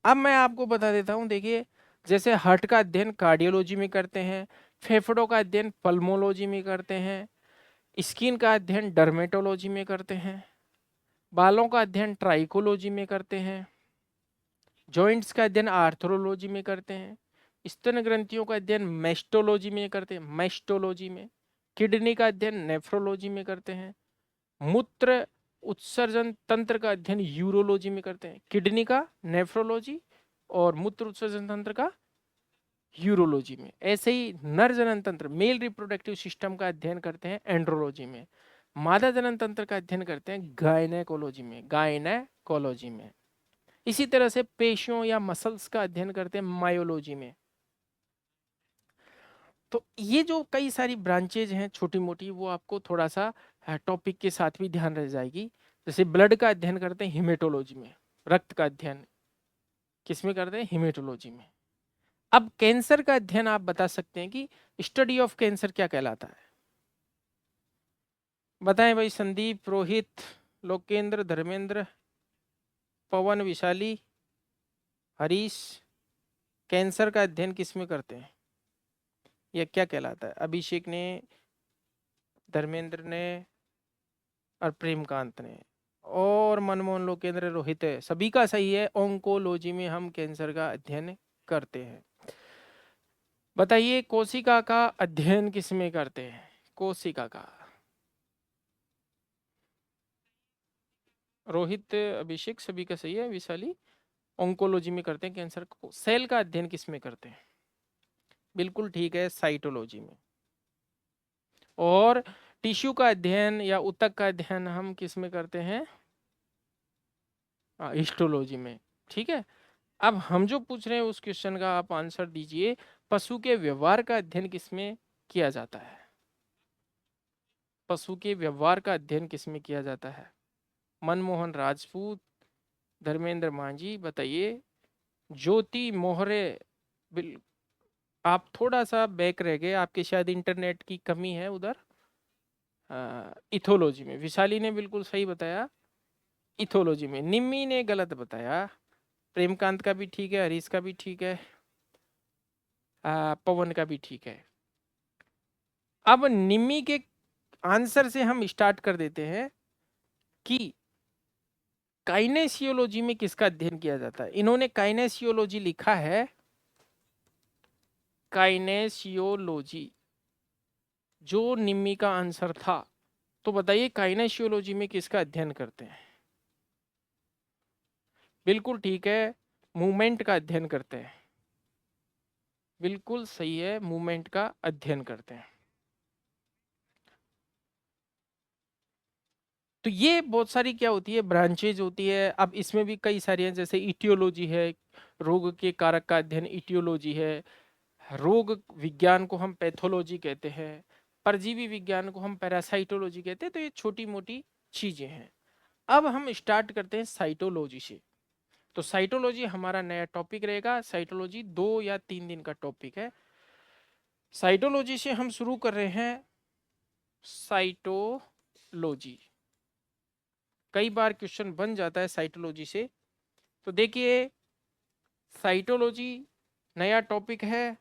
अब मैं आपको बता देता हूँ। देखिए, जैसे हार्ट का अध्ययन कार्डियोलॉजी में करते हैं, फेफड़ों का अध्ययन पल्मोलॉजी में करते हैं, स्किन का अध्ययन डर्मेटोलॉजी में करते हैं, बालों का अध्ययन ट्राइकोलॉजी में करते हैं, जॉइंट्स का अध्ययन आर्थ्रोलॉजी में करते हैं, स्तन ग्रंथियों का अध्ययन मेस्टोलॉजी में करते हैं, मेस्टोलॉजी में, किडनी का अध्ययन नेफ्रोलॉजी में करते हैं, मूत्र उत्सर्जन तंत्र का अध्ययन यूरोलॉजी में करते हैं, किडनी का नेफ्रोलॉजी और मूत्र उत्सर्जन तंत्र का यूरोलॉजी में। ऐसे ही नर जनन तंत्र, मेल रिप्रोडक्टिव सिस्टम का अध्ययन करते हैं एंड्रोलॉजी में। मादा जनन तंत्र का अध्ययन करते हैं गायनेकोलॉजी में, गायनेकोलॉजी में। इसी तरह से पेशियों या मसल्स का अध्ययन करते हैं मायोलॉजी में। तो ये जो कई सारी ब्रांचेज हैं छोटी मोटी, वो आपको थोड़ा सा टॉपिक के साथ भी ध्यान रह जाएगी। जैसे ब्लड का अध्ययन करते हैं हिमेटोलॉजी में, रक्त का अध्ययन किसमें करते हैं? हिमेटोलॉजी में। अब कैंसर का अध्ययन आप बता सकते हैं कि स्टडी ऑफ कैंसर क्या कहलाता है? बताएं भाई, संदीप, रोहित, लोकेंद्र, धर्मेंद्र, पवन, विशाली, हरीश, कैंसर का अध्ययन किसमें करते हैं? यह क्या कहलाता है? अभिषेक ने, धर्मेंद्र ने और प्रेमकांत ने और मनमोहन, लोकेंद्र, रोहित है, सभी का सही है। ओंकोलॉजी में हम कैंसर का अध्ययन करते हैं। बताइए, कोशिका का अध्ययन किसमें करते हैं? कोशिका का, रोहित, अभिषेक, सभी का सही है। विशाली, ओंकोलॉजी में करते हैं कैंसर को। सेल का अध्ययन किसमें करते हैं? बिल्कुल ठीक है, साइटोलॉजी में। और टिश्यू का अध्ययन या ऊतक का अध्ययन हम किस में करते हैं? हिस्टोलॉजी में। ठीक है। अब हम जो पूछ रहे हैं उस क्वेश्चन का आप आंसर दीजिए। पशु के व्यवहार का अध्ययन किसमें किया जाता है? पशु के व्यवहार का अध्ययन किसमें किया जाता है? मनमोहन राजपूत, धर्मेंद्र मांझी, बताइए। ज्योति मोहरे, बिल आप थोड़ा सा बैक रह गए, आपके शायद इंटरनेट की कमी है उधर। इथोलॉजी में। विशाली ने बिल्कुल सही बताया, इथोलॉजी में। निम्मी ने गलत बताया। प्रेमकांत का भी ठीक है, हरीश का भी ठीक है, पवन का भी ठीक है। अब निम्मी के आंसर से हम स्टार्ट कर देते हैं कि काइनेसियोलॉजी में किसका अध्ययन किया जाता है। इन्होंने काइनेसियोलॉजी लिखा है, काइनेसियोलॉजी जो निम्मी का आंसर था। तो बताइए, काइनेसियोलॉजी में किसका अध्ययन करते हैं? बिल्कुल ठीक है, मूवमेंट का अध्ययन करते हैं। बिल्कुल सही है, मूवमेंट का अध्ययन करते हैं। तो ये बहुत सारी क्या होती है, ब्रांचेज होती है। अब इसमें भी कई सारी हैं, जैसे इटियोलॉजी है, रोग के कारक का अध्ययन इटियोलॉजी है। रोग विज्ञान को हम पैथोलॉजी कहते हैं। परजीवी विज्ञान को हम पैरासाइटोलॉजी कहते हैं। तो ये छोटी मोटी चीजें हैं। अब हम स्टार्ट करते हैं साइटोलॉजी से। तो साइटोलॉजी हमारा नया टॉपिक रहेगा। साइटोलॉजी 2 या 3 दिन का टॉपिक है। साइटोलॉजी से हम शुरू कर रहे हैं साइटोलॉजी। कई बार क्वेश्चन बन जाता है साइटोलॉजी से। तो देखिए साइटोलॉजी नया टॉपिक है,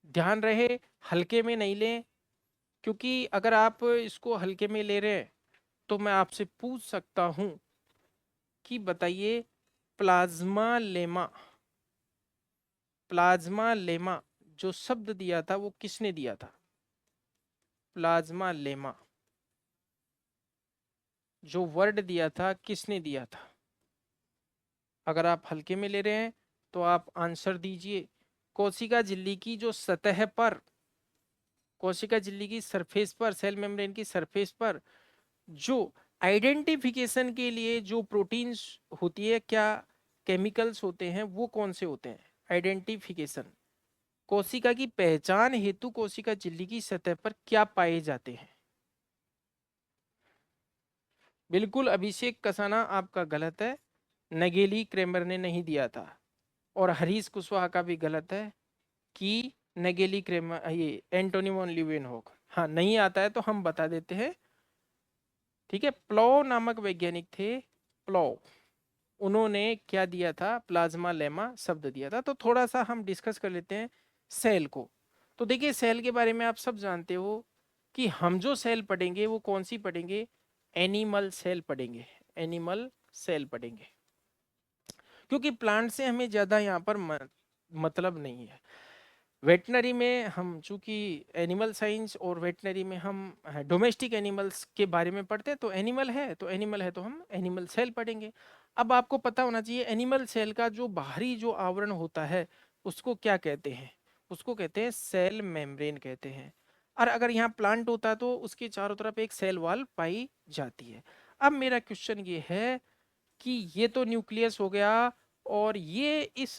ध्यान रहे हल्के में नहीं लें, क्योंकि अगर आप इसको हल्के में ले रहे हैं तो मैं आपसे पूछ सकता हूं कि बताइए प्लाज्मा लेमा, प्लाज्मा लेमा जो शब्द दिया था वो किसने दिया था? प्लाज्मा लेमा जो वर्ड दिया था किसने दिया था? अगर आप हल्के में ले रहे हैं तो आप आंसर दीजिए। कोशिका झिल्ली की जो सतह पर, कोशिका झिल्ली की सरफेस पर, सेल मेम्ब्रेन की सरफेस पर जो आइडेंटिफिकेशन के लिए जो प्रोटीन्स होती है, क्या केमिकल्स होते हैं, वो कौन से होते हैं? आइडेंटिफिकेशन, कोशिका की पहचान हेतु कोशिका झिल्ली की सतह पर क्या पाए जाते हैं? बिल्कुल अभिषेक कसाना आपका गलत है, नगेली क्रेमर ने नहीं दिया था। और हरीश कुशवाहा का भी गलत है कि नगेली क्रेमर, ये एंटोनी वॉन लीeuwenhoek। हाँ नहीं आता है तो हम बता देते हैं, ठीक है। प्लो नामक वैज्ञानिक थे, प्लो, उन्होंने क्या दिया था? प्लाज्मा लेमा शब्द दिया था। तो थोड़ा सा हम डिस्कस कर लेते हैं सेल को। तो देखिए सेल के बारे में आप सब जानते हो कि हम जो सेल पढ़ेंगे वो कौन सी पढ़ेंगे? एनिमल सेल पढ़ेंगे, एनिमल सेल पढ़ेंगे, क्योंकि प्लांट से हमें ज़्यादा यहाँ पर मतलब नहीं है। वेटनरी में हम चूंकि एनिमल साइंस और वेटनरी में हम डोमेस्टिक एनिमल्स के बारे में पढ़ते हैं, तो एनिमल है तो एनिमल है तो हम एनिमल सेल पढ़ेंगे। अब आपको पता होना चाहिए एनिमल सेल का जो बाहरी जो आवरण होता है उसको क्या कहते हैं? उसको कहते हैं सेल मेम्ब्रेन कहते हैं। और अगर यहाँ प्लांट होता तो उसके चारों तरफ एक सेल वॉल पाई जाती है। अब मेरा क्वेश्चन ये है कि ये तो न्यूक्लियस हो गया, और ये इस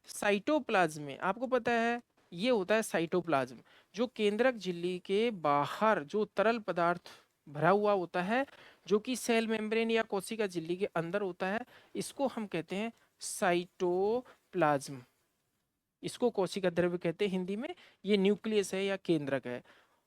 साइटोप्लाज्म में आपको पता है ये होता है साइटोप्लाज्म, जो केंद्रक झिल्ली के बाहर जो तरल पदार्थ भरा हुआ होता है, जो कि सेल मेम्ब्रेन या कोशिका झिल्ली के अंदर होता है, इसको हम कहते हैं साइटोप्लाज्म। इसको कोशिका द्रव्य कहते हैं हिंदी में। ये न्यूक्लियस है या केंद्रक है।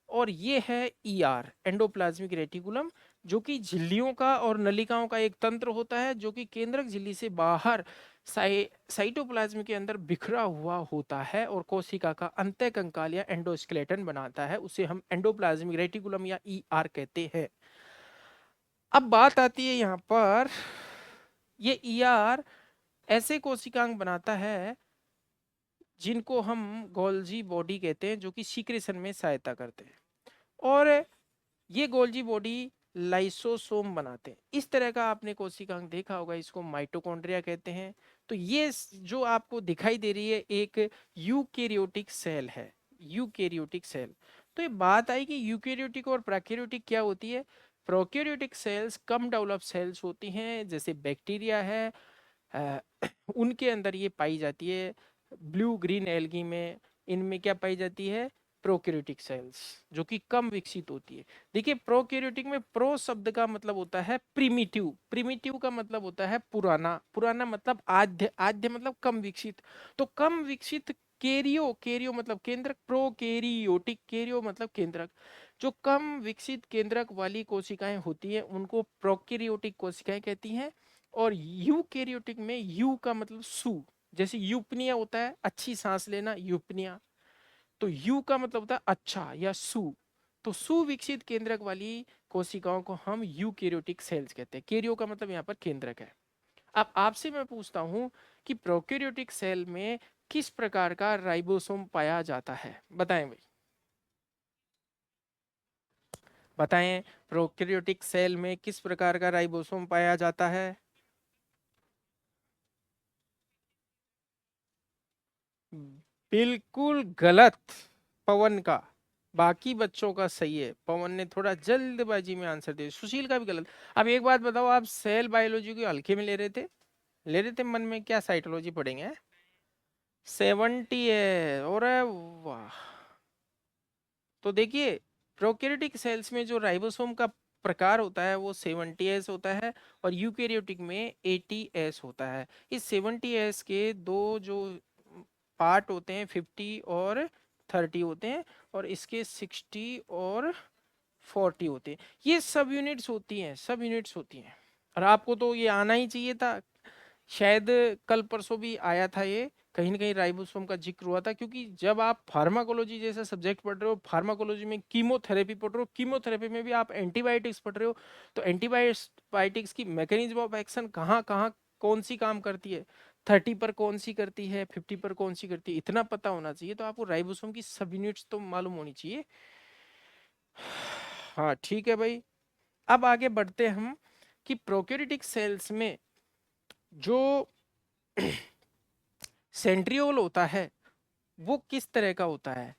और ये है ईआर, एंडोप्लाज्मिक रेटिकुलम, जो कि झिल्लियों का और नलिकाओं का एक तंत्र होता है, जो कि केंद्रक झिल्ली से बाहर साइटोप्लाज्म के अंदर बिखरा हुआ होता है और कोशिका का अंतःकंकाल या एंडोस्केलेटन बनाता है। उसे हम एंडोप्लाज्मिक रेटिकुलम या ईआर कहते हैं। अब बात आती है यहाँ पर, ये ईआर ऐसे कोशिकांग बनाता है जिनको हम गोल्जी बॉडी कहते हैं, जो कि सीक्रेशन में सहायता करते हैं। और ये गोल्जी बॉडी लाइसोसोम बनाते हैं। इस तरह का आपने कोशिकांग देखा होगा, इसको माइटोकॉन्ड्रिया कहते हैं। तो ये जो आपको दिखाई दे रही है एक यूकेरियोटिक सेल है, यूकेरियोटिक सेल। तो ये बात आई कि यूकेरियोटिक और प्रोकैरियोटिक क्या होती है। प्रोकैरियोटिक सेल्स कम डेवलप सेल्स होती हैं, जैसे बैक्टीरिया है, अ, उनके अंदर ये पाई जाती है। ब्लू ग्रीन एल्गी में इनमें क्या पाई जाती है? प्रोकैरियोटिक सेल्स, जो कि कम विकसित होती है। देखिए प्रोकैरियोटिक में प्रो शब्द का मतलब होता है प्रिमिटिव, प्रिमिटिव का मतलब होता है पुराना, पुराना मतलब आद्य, आद्य मतलब कम विकसित। तो कम विकसित केरियो, केरियो मतलब केंद्रक, प्रोकैरियोटिक, केरियो मतलब केंद्रक। जो कम विकसित केंद्रक वाली कोशिकाएं होती हैं उनको प्रोकैरियोटिक कोशिकाएं कहती हैं। और यूकेरियोटिक में यू का मतलब सू, जैसे यूपनिया होता है अच्छी सांस लेना, यूपनिया, तो यू का मतलब होता है अच्छा या सु। तो सुविकसित केंद्रक वाली कोशिकाओं को हम यूकेरियोटिक सेल्स कहते हैं। केरियो का मतलब यहाँ पर केंद्रक है। अब आपसे मैं पूछता हूं कि प्रोकैरियोटिक सेल में किस प्रकार का राइबोसोम पाया जाता है? बताएं भाई, बताएं प्रोकैरियोटिक सेल में किस प्रकार का राइबोसोम पाया जाता है? बिल्कुल गलत पवन का, बाकी बच्चों का सही है। पवन ने थोड़ा जल्दबाजी में आंसर दिया, सुशील का भी गलत। अब एक बात बताओ, आप सेल बायोलॉजी को हल्के में ले रहे थे, ले रहे थे मन में क्या साइटोलॉजी पढ़ेंगे? 70 है, और वाह। तो देखिए प्रोकैरियोटिक सेल्स में जो राइबोसोम का प्रकार होता है वो 70S होता है, और यूकेरियोटिक में 80S होता है। इस 70S के दो जो पार्ट होते हैं 50 और 30 होते हैं, और इसके 60 और 40 होते हैं। ये सब यूनिट्स होती हैं, सब यूनिट्स होती हैं। और आपको तो ये आना ही चाहिए था, शायद कल परसों भी आया था ये, कहीं ना कहीं राइबोसोम का जिक्र हुआ था। क्योंकि जब आप फार्माकोलॉजी जैसा सब्जेक्ट पढ़ रहे हो, फार्माकोलॉजी में कीमोथेरेपी पढ़ रहे हो, कीमोथेरेपी में भी आप एंटीबायोटिक्स पढ़ रहे हो, तो एंटीबायोटिक्स की मैकेनिज्म ऑफ एक्शन कहाँ कहाँ कौन सी काम करती है, 30 पर कौन सी करती है, 50 पर कौन सी करती है, इतना पता होना चाहिए। तो आपको राइबोसोम की सब यूनिट्स तो मालूम होनी चाहिए। हाँ ठीक है भाई, अब आगे बढ़ते हैं हम कि प्रोकैरियोटिक सेल्स में जो सेंट्रियोल होता है वो किस तरह का होता है।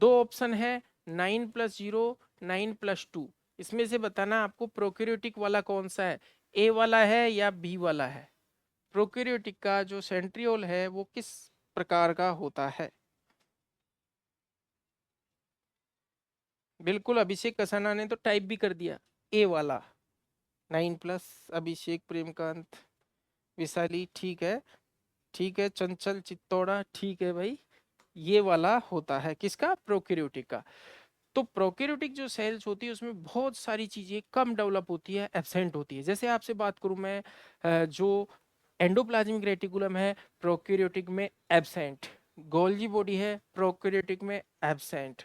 दो ऑप्शन है, 9+0, 9+2। इसमें से बताना आपको प्रोकैरियोटिक वाला कौन सा है, ए वाला है या बी वाला है। प्रोकैरियोटिक का जो सेंट्रियोल है वो किस प्रकार का होता है। बिल्कुल, अभिषेक कसाना ने तो टाइप भी कर दिया, ए वाला 9+। अभिषेक प्रेमकांत विशाली, ठीक है, ठीक है, चंचल चित्तौड़ा, ठीक है भाई, ये वाला होता है किसका, प्रोकैरियोटिक का। तो प्रोकैरियोटिक जो सेल्स होती है उसमें बहुत सारी चीजें कम डेवलप होती है, एब्सेंट होती है। जैसे आपसे बात करूं मैं, जो एंडोप्लाज्मिक रेटिकुलम है प्रोकैरियोटिक में एब्सेंट, गोल्जी बॉडी है प्रोकैरियोटिक में एब्सेंट।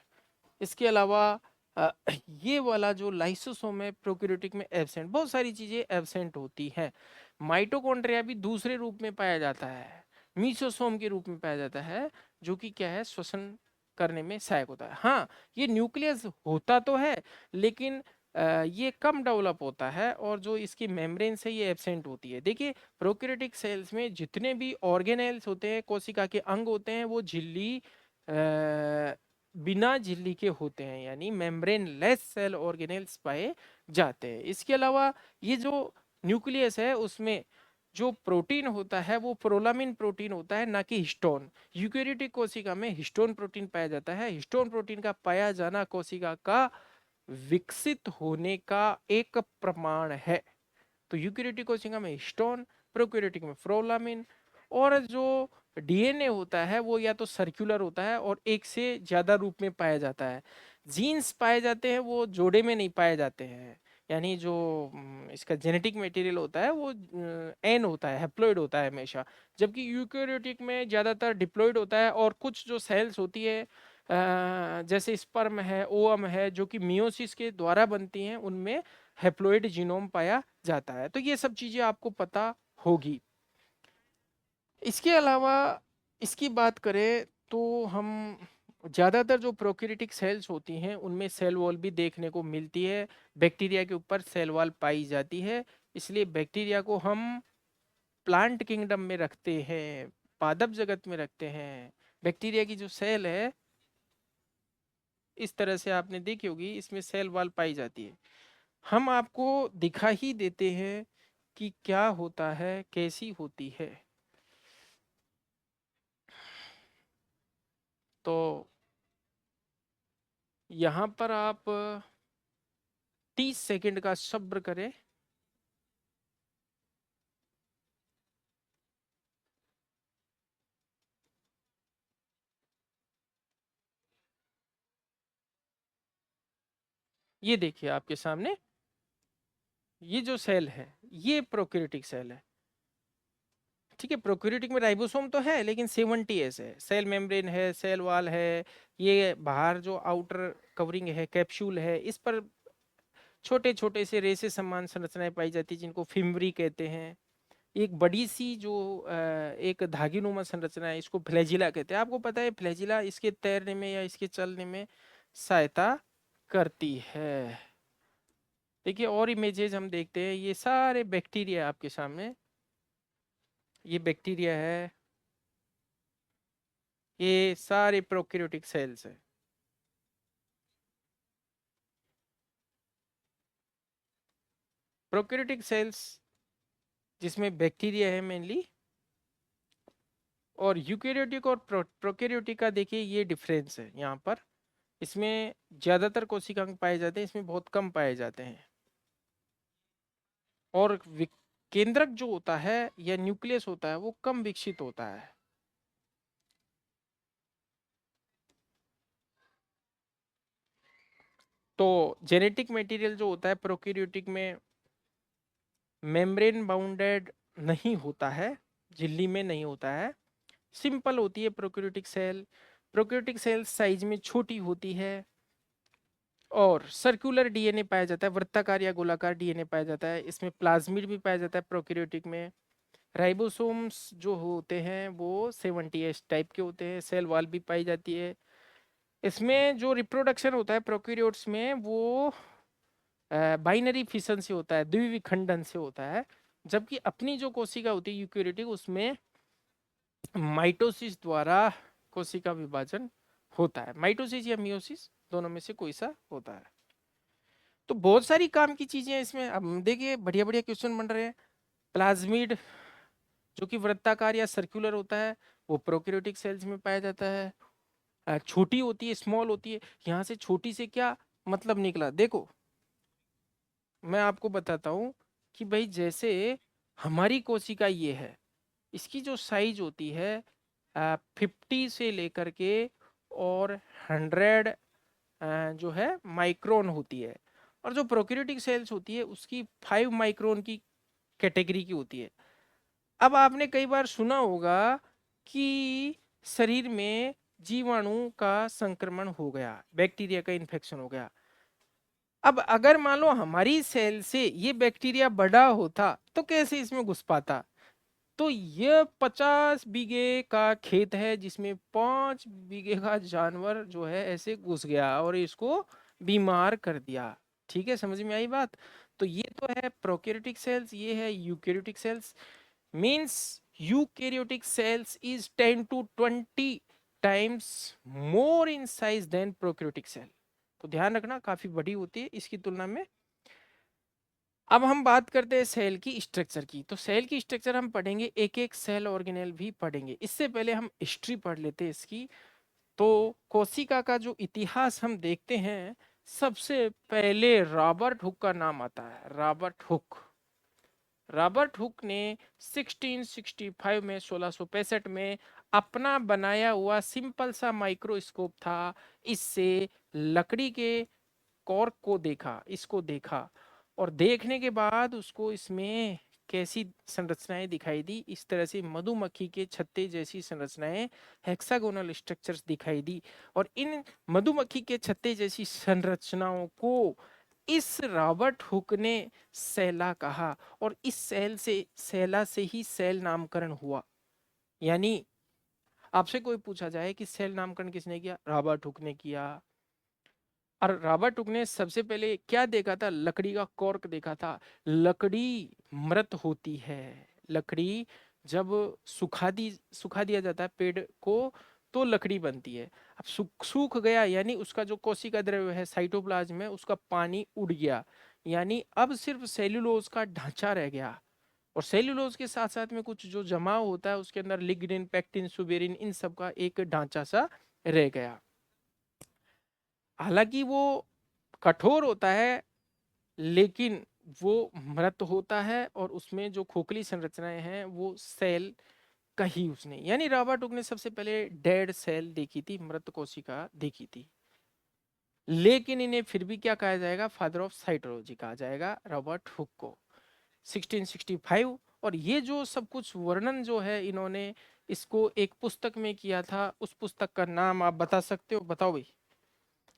इसके अलावा अ, ये वाला जो लाइसोसोम है प्रोकैरियोटिक में एब्सेंट, बहुत सारी चीजें एब्सेंट होती हैं। माइटोकॉन्ड्रिया भी दूसरे रूप में पाया जाता है, मीसोसोम के रूप में पाया जाता है, जो कि क्या है, श्वसन करने में सहायक होता है। हाँ, ये न्यूक्लियस होता तो है, लेकिन ये कम डेवलप होता है, और जो इसकी मेम्ब्रेन है ये एब्सेंट होती है। देखिए, प्रोकैरियोटिक सेल्स में जितने भी ऑर्गेनेल्स होते हैं, कोशिका के अंग होते हैं, वो झिल्ली बिना झिल्ली के होते हैं, यानी मेम्ब्रेन लेस सेल ऑर्गेनेल्स पाए जाते हैं। इसके अलावा ये जो न्यूक्लियस है उसमें जो प्रोटीन होता है वो प्रोलामिन प्रोटीन होता है, ना कि हिस्टोन। यूकेरियोटिक कोशिका में हिस्टोन प्रोटीन पाया जाता है। हिस्टोन प्रोटीन का पाया जाना कोशिका का विकसित होने का एक प्रमाण है। तो यूकेरियोटिक कोशिका में हिस्टोन, प्रोकैरियोटिक में प्रोलामिन। और जो डीएनए होता है वो या तो सर्कुलर होता है और एक से ज्यादा रूप में पाया जाता है। जीन्स पाए जाते हैं वो जोड़े में नहीं पाए जाते हैं, यानी जो इसका जेनेटिक मटेरियल होता है वो एन होता है, हैप्लॉइड होता है हमेशा। जबकि यूकेरियोटिक में ज्यादातर डिप्लॉइड होता है। और कुछ जो सेल्स होती है जैसे स्पर्म है, ओवम है, जो कि मियोसिस के द्वारा बनती हैं, उनमें हैप्लॉइड जीनोम पाया जाता है। तो ये सब चीजें आपको पता होगी। इसके अलावा इसकी बात करें तो हम ज्यादातर जो प्रोकैरियोटिक सेल्स होती हैं उनमें सेल वॉल भी देखने को मिलती है। बैक्टीरिया के ऊपर सेल वॉल पाई जाती है, इसलिए बैक्टीरिया को हम प्लांट किंगडम में रखते हैं, पादप जगत में रखते हैं। बैक्टीरिया की जो सेल है इस तरह से आपने देखी होगी, इसमें सेल वॉल पाई जाती है। हम आपको दिखा ही देते हैं कि क्या होता है, कैसी होती है। तो यहाँ पर आप 30 सेकंड का सब्र करें। ये देखिए आपके सामने, ये जो सेल है ये प्रोकैरियोटिक सेल है। ठीक है, प्रोकैरियोटिक में राइबोसोम तो है लेकिन 70S है, सेल मेम्ब्रेन है, सेल वॉल है, ये बाहर जो आउटर कवरिंग है, कैप्सूल है, इस पर छोटे छोटे से रेसे समान संरचनाएं पाई जाती है जिनको फिम्बरी कहते हैं। एक बड़ी सी जो एक धागीनुमा संरचना है इसको फ्लैजिला कहते हैं। आपको पता है फ्लैजिला इसके तैरने में या इसके चलने में सहायता करती है। देखिए और इमेजेस हम देखते हैं, ये सारे बैक्टीरिया आपके सामने, ये बैक्टीरिया है, ये सारे प्रोकैरियोटिक सेल्स है। प्रोकैरियोटिक सेल्स जिसमें बैक्टीरिया है मेनली, और यूकेरियोटिक और प्रोकैरियोटिक का देखिए ये डिफरेंस है यहाँ पर। इसमें ज्यादातर कोशिकांग पाए जाते हैं, इसमें बहुत कम पाए जाते हैं। और केंद्रक जो होता है या न्यूक्लियस होता है वो कम विकसित होता है। तो जेनेटिक मटेरियल जो होता है प्रोकैरियोटिक में मेम्ब्रेन बाउंडेड नहीं होता है, झिल्ली में नहीं होता है, सिंपल होती है prokaryotic cell. Prokaryotic cell size में छोटी होती है और सर्कुलर डीएनए पाया जाता है, वृत्ताकार या गोलाकार डीएनए पाया जाता है। इसमें प्लाज्मिड भी पाया जाता है प्रोकैरियोटिक में। राइबोसोम्स जो होते हैं वो 70S टाइप के होते हैं। सेल वॉल भी पाई जाती है। इसमें जो रिप्रोडक्शन होता है प्रोकैरियोट्स में वो बाइनरी फिशन से होता है, द्विविखंडन से होता है। जबकि अपनी जो कोशिका होती है यूकेरियोटिक, उसमें माइटोसिस द्वारा कोशिका विभाजन होता है। माइटोसिस या मियोसिस दोनों में से कोई सा होता है। तो बहुत सारी काम की चीजें हैं इसमें। अब देखिए बढ़िया बढ़िया क्वेश्चन बन रहे हैं। प्लाज्मिड जो कि वृत्ताकार या सर्कुलर होता है वो प्रोकैरियोटिक सेल्स में पाया जाता है। छोटी होती है, स्मॉल होती है। यहाँ से छोटी से क्या मतलब निकला, देखो मैं आपको बताता हूँ कि भाई जैसे हमारी कोशिका ये है, इसकी जो साइज होती है 50 से लेकर के और 100 जो है माइक्रोन होती है। और जो प्रोकैरियोटिक सेल्स होती है उसकी 5 माइक्रोन की कैटेगरी की होती है। अब आपने कई बार सुना होगा कि शरीर में जीवाणु का संक्रमण हो गया, बैक्टीरिया का इन्फेक्शन हो गया। अब अगर मान लो हमारी सेल से ये बैक्टीरिया बड़ा होता तो कैसे इसमें घुस पाता। तो ये 50 बीघे का खेत है जिसमें 5 बीघे का जानवर जो है ऐसे घुस गया और इसको बीमार कर दिया। ठीक है, समझ में आई बात। तो ये तो है प्रोकैरियोटिक सेल्स, ये है eukaryotic cells. Means eukaryotic cells is 10 to 20 times more in size than prokaryotic cell. तो ध्यान रखना काफी बड़ी होती है इसकी तुलना में। अब हम बात करते हैं सेल की स्ट्रक्चर की। तो सेल की स्ट्रक्चर हम पढ़ेंगे, एक एक सेल ऑर्गेनेल भी पढ़ेंगे। इससे पहले हम हिस्ट्री पढ़ लेते हैं इसकी। तो कोशिका का जो इतिहास हम देखते हैं, सबसे पहले रॉबर्ट हुक का नाम आता है। रॉबर्ट हुक, रॉबर्ट हुक ने 1665 में 1665 में अपना बनाया हुआ सिंपल सा माइक्रोस्कोप था, इससे लकड़ी के कॉर्क को देखा, इसको देखा। और देखने के बाद उसको इसमें कैसी संरचनाएं दिखाई दी, इस तरह से मधुमक्खी के छत्ते जैसी संरचनाएं, हेक्सागोनल स्ट्रक्चर्स दिखाई दी। और इन मधुमक्खी के छत्ते जैसी संरचनाओं को इस रॉबर्ट हुक ने सेला कहा। और इस सेल से, सेला से ही सेल नामकरण हुआ। यानी आपसे कोई पूछा जाए कि सेल नामकरण किसने किया, रॉबर्ट हुक ने किया। और रॉबर्ट हुक ने सबसे पहले क्या देखा था, लकड़ी का कॉर्क देखा था। लकड़ी मृत होती है, लकड़ी जब सुखा दिया जाता है पेड़ को तो लकड़ी बनती है। अब सूख गया यानी उसका जो कोशिका द्रव्य है साइटोप्लाज्म में, उसका पानी उड़ गया। यानी अब सिर्फ सेल्यूलोज का ढांचा रह गया। और सेल्यूलोज के साथ साथ में कुछ जो जमाव होता है उसके अंदर लिग्निन, पेक्टिन, सुबेरिन, इन सब का एक ढांचा सा रह गया। हालांकि वो कठोर होता है लेकिन वो मृत होता है और उसमें जो खोखली संरचनाएं हैं वो सेल कही उसने। यानी रॉबर्ट हुक ने सबसे पहले डेड सेल देखी थी, मृत कोशिका देखी थी। लेकिन इन्हें फिर भी क्या कहा जाएगा, फादर ऑफ साइटोलॉजी कहा जाएगा रॉबर्ट हुक को, 1665। और ये जो सब कुछ वर्णन जो है इन्होंने इसको एक पुस्तक में किया था, उस पुस्तक का नाम आप बता सकते हो, बताओ भाई।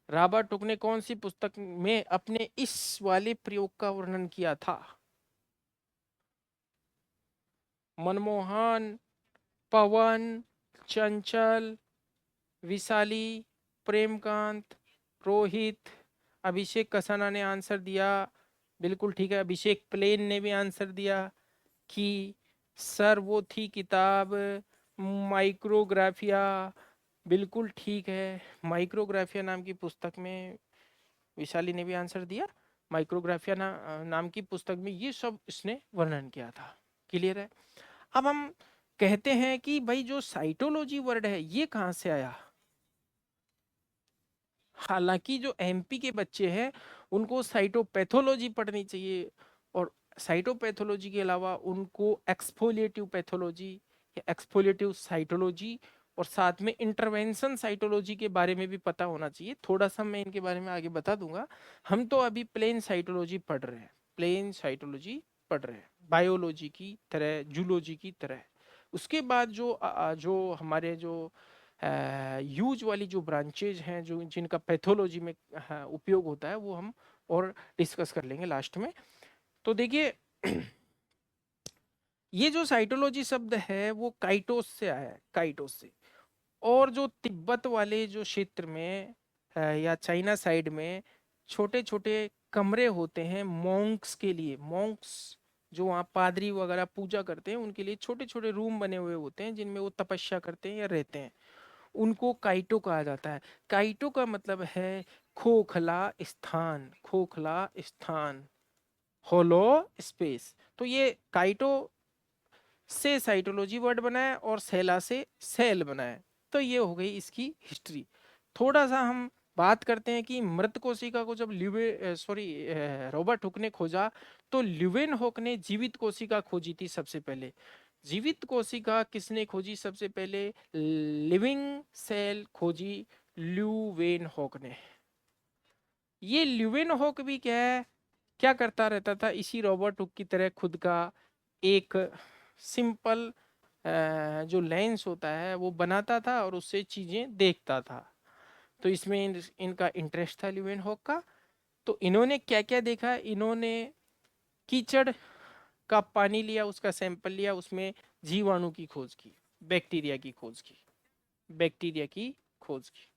रॉबर्ट हुक ने कौन सी पुस्तक में अपने इस वाले प्रयोग का वर्णन किया था। मनमोहन, पवन, चंचल, विशाली, प्रेमकांत, रोहित, अभिषेक कसाना ने आंसर दिया। बिल्कुल ठीक है, अभिषेक प्लेन ने भी आंसर दिया कि सर वो थी किताब माइक्रोग्राफिया। बिल्कुल ठीक है, माइक्रोग्राफिया नाम की पुस्तक में विशाली ने भी आंसर दिया। माइक्रोग्राफिया नाम की पुस्तक में ये सब इसने वर्णन किया था। क्लियर है। अब हम कहते हैं कि भाई जो साइटोलॉजी वर्ड है ये कहाँ से आया। हालांकि जो एमपी के बच्चे हैं उनको साइटोपैथोलॉजी पढ़नी चाहिए, और साइटोपैथोलॉजी के अलावा उनको एक्सफोलिएटिव पैथोलॉजी या एक्सफोलिएटिव साइटोलॉजी और साथ में इंटरवेंशन साइटोलॉजी के बारे में भी पता होना चाहिए। थोड़ा सा मैं इनके बारे में आगे बता दूंगा। हम तो अभी प्लेन साइटोलॉजी पढ़ रहे हैं, प्लेन साइटोलॉजी पढ़ रहे हैं, बायोलॉजी की तरह, जूलॉजी की तरह। उसके बाद जो हमारे जो यूज वाली जो ब्रांचेज हैं, जो जिनका पैथोलॉजी में उपयोग होता है, वो हम और डिस्कस कर लेंगे लास्ट में। तो देखिए ये जो साइटोलॉजी शब्द है वो काइटोस से आया है, काइटोस से। और जो तिब्बत वाले जो क्षेत्र में या चाइना साइड में छोटे छोटे कमरे होते हैं मॉन्क्स के लिए, मॉन्क्स जो वहाँ पादरी वगैरह पूजा करते हैं उनके लिए छोटे छोटे रूम बने हुए होते हैं जिनमें वो तपस्या करते हैं या रहते हैं, उनको काइटो कहा जाता है। काइटो का मतलब है खोखला स्थान, खोखला स्थान, होलो स्पेस। तो ये काइटो से साइटोलॉजी वर्ड बना है और सेला से सेल बना है। तो ये हो गई इसकी हिस्ट्री। थोड़ा सा हम बात करते हैं कि मृत कोशिका को जब रॉबर्ट हुक ने खोजा, तो ल्यूवेन हुक ने जीवित कोशिका खोजी थी सबसे पहले। जीवित कोशिका किसने खोजी सबसे पहले? लिविंग सेल खोजी ल्यूवेन हुक ने। ये ल्यूवेन हुक भी क्या है, क्या करता रहता था, इसी रॉबर्ट हुक की तरह खुद का एक सिंपल जो लेंस होता है वो बनाता था और उससे चीजें देखता था। तो इसमें इनका इंटरेस्ट था ल्यूवेन हॉक का। तो इन्होंने क्या क्या देखा, इन्होंने कीचड़ का पानी लिया, उसका सैंपल लिया, उसमें जीवाणु की खोज की, बैक्टीरिया की खोज की, बैक्टीरिया की खोज की।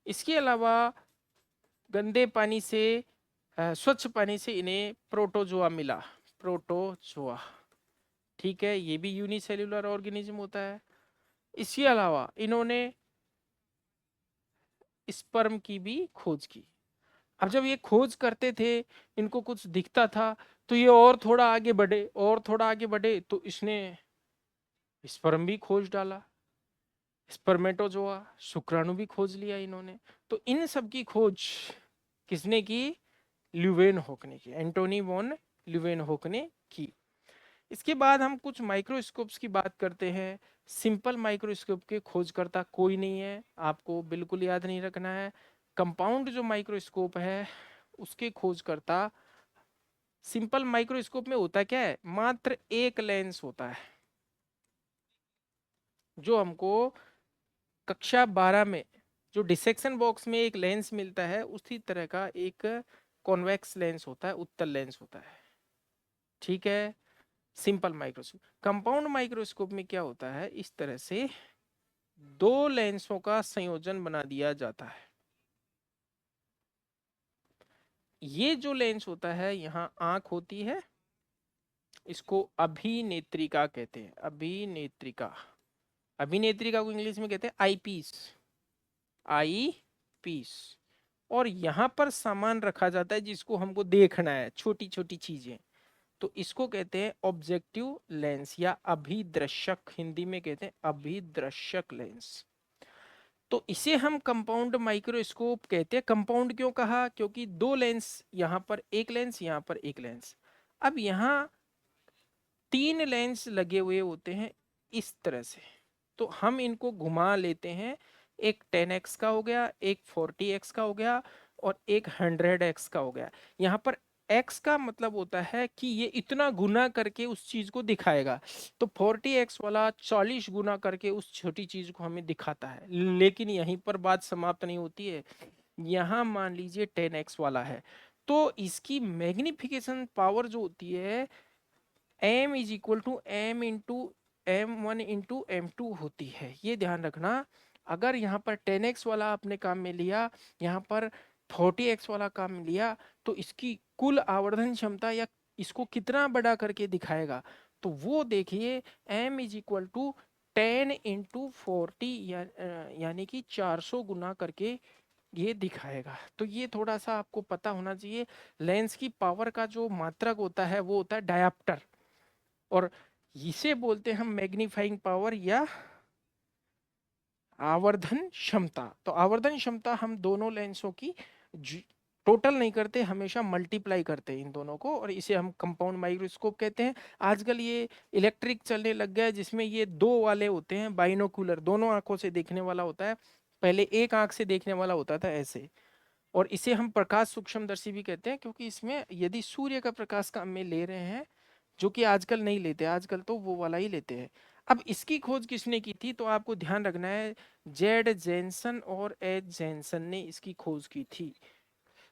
इसके अलावा गंदे पानी से स्वच्छ पानी से इन्हें प्रोटोजोआ मिला, प्रोटोजोआ। ठीक है, ये भी यूनिसेल्युलर ऑर्गेनिज्म होता है। इसके अलावा इन्होंने स्पर्म की भी खोज की। अब जब ये खोज करते थे, इनको कुछ दिखता था, तो ये और थोड़ा आगे बढ़े, और थोड़ा आगे बढ़े, तो इसने स्पर्म भी खोज डाला, स्पर्मेटोजोआ, शुक्राणु भी खोज लिया इन्होंने। तो इन सब की खोज किसने की? ल्यूवेन हुक ने की, एंटोनी वॉन ल्यूवेन हुक ने की। इसके बाद हम कुछ माइक्रोस्कोप्स की बात करते हैं। सिंपल माइक्रोस्कोप के खोजकर्ता कोई नहीं है, आपको बिल्कुल याद नहीं रखना है। कंपाउंड जो माइक्रोस्कोप है उसके खोजकर्ता, सिंपल माइक्रोस्कोप में होता क्या है, मात्र एक लेंस होता है। जो हमको कक्षा 12 में जो डिसेक्शन बॉक्स में एक लेंस मिलता है, उसी तरह का एक कॉन्वेक्स लेंस होता है, उत्तल लेंस होता है। ठीक है, सिंपल माइक्रोस्कोप। कंपाउंड माइक्रोस्कोप में क्या होता है, इस तरह से दो लेंसों का संयोजन बना दिया जाता है। ये जो लेंस होता है, यहाँ आंख होती है, इसको अभिनेत्रिका कहते हैं, अभिनेत्रिका। अभिनेत्रिका को इंग्लिश में कहते हैं आई पीस, आई पीस। और यहाँ पर सामान रखा जाता है जिसको हमको देखना है, छोटी छोटी चीजें, तो इसको कहते हैं ऑब्जेक्टिव लेंस या अभिदृश्यक, हिंदी में कहते हैं अभिदृश्यक लेंस। तो इसे हम कंपाउंड माइक्रोस्कोप कहते हैं। कंपाउंड क्यों कहा? क्योंकि दो लेंस, यहाँ पर एक लेंस, यहाँ पर एक लेंस। अब यहाँ तीन लेंस लगे हुए होते हैं इस तरह से, तो हम इनको घुमा लेते हैं। एक 10x का हो गया, एक 40x का हो गया, और एक 100x का हो गया। यहाँ पर x का मतलब होता है कि ये इतना गुना करके उस चीज को दिखाएगा। तो 40x वाला 40 गुना करके उस छोटी चीज को हमें दिखाता है। लेकिन यहीं पर बात समाप्त नहीं होती है। यहाँ मान लीजिए 10x वाला है, तो इसकी मैग्निफिकेशन पावर जो होती है m is equal to M into M1 into M2 होती है। ये ध्यान रखना। अगर यहाँ पर 10x वाला आपने काम में लिया, यहाँ पर 40x वाला काम में लिया, तो इसकी कुल आवर्धन क्षमता या इसको कितना बड़ा करके दिखाएगा, तो वो देखिए m is equal to 10 into 40 यानी कि 400 गुना करके ये दिखाएगा। तो ये थोड़ा सा आपको पता होना चाहिए। लेंस की पावर का जो मात्रक होता है वो होता है डायप्टर, और इसे बोलते हैं हम मैग्नीफाइंग पावर या आवर्धन क्षमता। तो आवर्धन क्षमता हम दोनों लेंसों की टोटल नहीं करते, हमेशा मल्टीप्लाई करते हैं इन दोनों को, और इसे हम कंपाउंड माइक्रोस्कोप कहते हैं। आजकल ये इलेक्ट्रिक चलने लग गया है, जिसमें ये दो वाले होते हैं, बाइनोकुलर, दोनों आंखों से देखने वाला होता है। पहले एक आंख से देखने वाला होता था ऐसे। और इसे हम प्रकाश सूक्ष्मदर्शी भी कहते हैं, क्योंकि इसमें यदि सूर्य का प्रकाश का हम ले रहे हैं, जो कि आजकल नहीं लेते, आजकल तो वो वाला ही लेते हैं। अब इसकी खोज किसने की थी, तो आपको ध्यान रखना है, जेड जेनसन और एच जेनसन ने इसकी खोज की थी।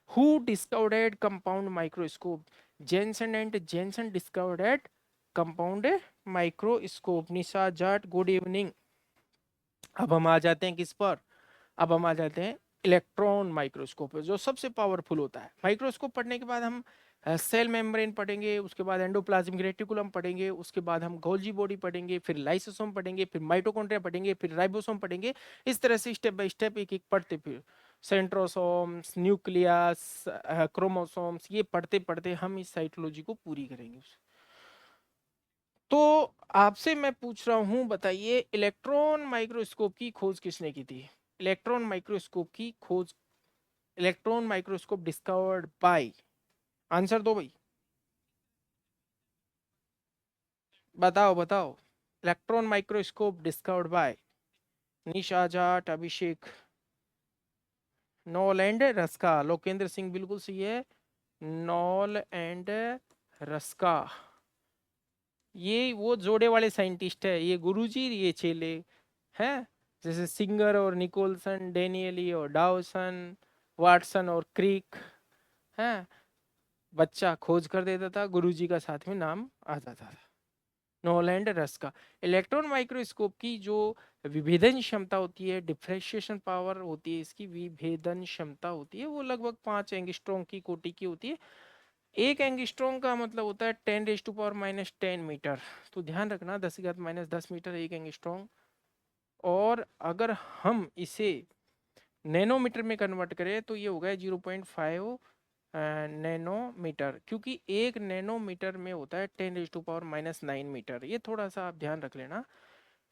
Who discovered compound microscope? Janssen and Janssen discovered compound microscope. Nisha Jat, good evening. अब हम आ जाते हैं किस पर, अब हम आ जाते हैं इलेक्ट्रॉन माइक्रोस्कोप पे, जो सबसे पावरफुल होता है। माइक्रोस्कोप पढ़ने के बाद हम सेल मेम्ब्रेन पढ़ेंगे, उसके बाद एंडोप्लाज्मिक रेटिकुलम पढ़ेंगे, उसके बाद हम गोल्जी बॉडी पढ़ेंगे, फिर लाइसोसोम पढ़ेंगे, फिर माइटोकॉन्ड्रिया पढ़ेंगे, फिर राइबोसोम पढ़ेंगे। इस तरह से स्टेप बाय स्टेप एक एक पढ़ते, फिर सेंट्रोसोम्स, न्यूक्लियस, क्रोमोसोम्स, ये पढ़ते पढ़ते हम इस साइटोलॉजी को पूरी करेंगे। तो आपसे मैं पूछ रहा हूं, बताइए इलेक्ट्रॉन माइक्रोस्कोप की खोज किसने की थी? इलेक्ट्रॉन माइक्रोस्कोप की खोज, electron microscope discovered by, answer दो भाई, बताओ बताओ। Electron microscope discovered by Nisha Jat, Abhishek, knoll and Ruska. Lokendra Singh बिल्कुल सही है, नॉल एंड रस्का। ये वो जोड़े वाले साइंटिस्ट है, ये गुरुजी ये चेले हैं। जैसे सिंगर और निकोलसन, डेनियली और डाउसन, वाटसन और क्रिक हैं। बच्चा खोज कर देता था, गुरुजी का साथ में नाम आ जाता था। नोलैंड रस का। इलेक्ट्रॉन माइक्रोस्कोप की जो विभेदन क्षमता होती है, डिफ्रेंशिएशन पावर होती है, इसकी विभेदन क्षमता होती है, वो लगभग 5 एंगस्ट्रॉम की कोटि की होती है। 1 एंगस्ट्रॉम का मतलब होता है 10⁻⁻10 मीटर। तो ध्यान रखना, 10⁻⁻10 मीटर 1 एंगस्ट्रॉम। और अगर हम इसे नैनोमीटर में कन्वर्ट करें तो ये हो गया 0.5 नैनोमीटर, क्योंकि 1 नैनोमीटर में होता है 10⁻⁻9 मीटर। ये थोड़ा सा आप ध्यान रख लेना।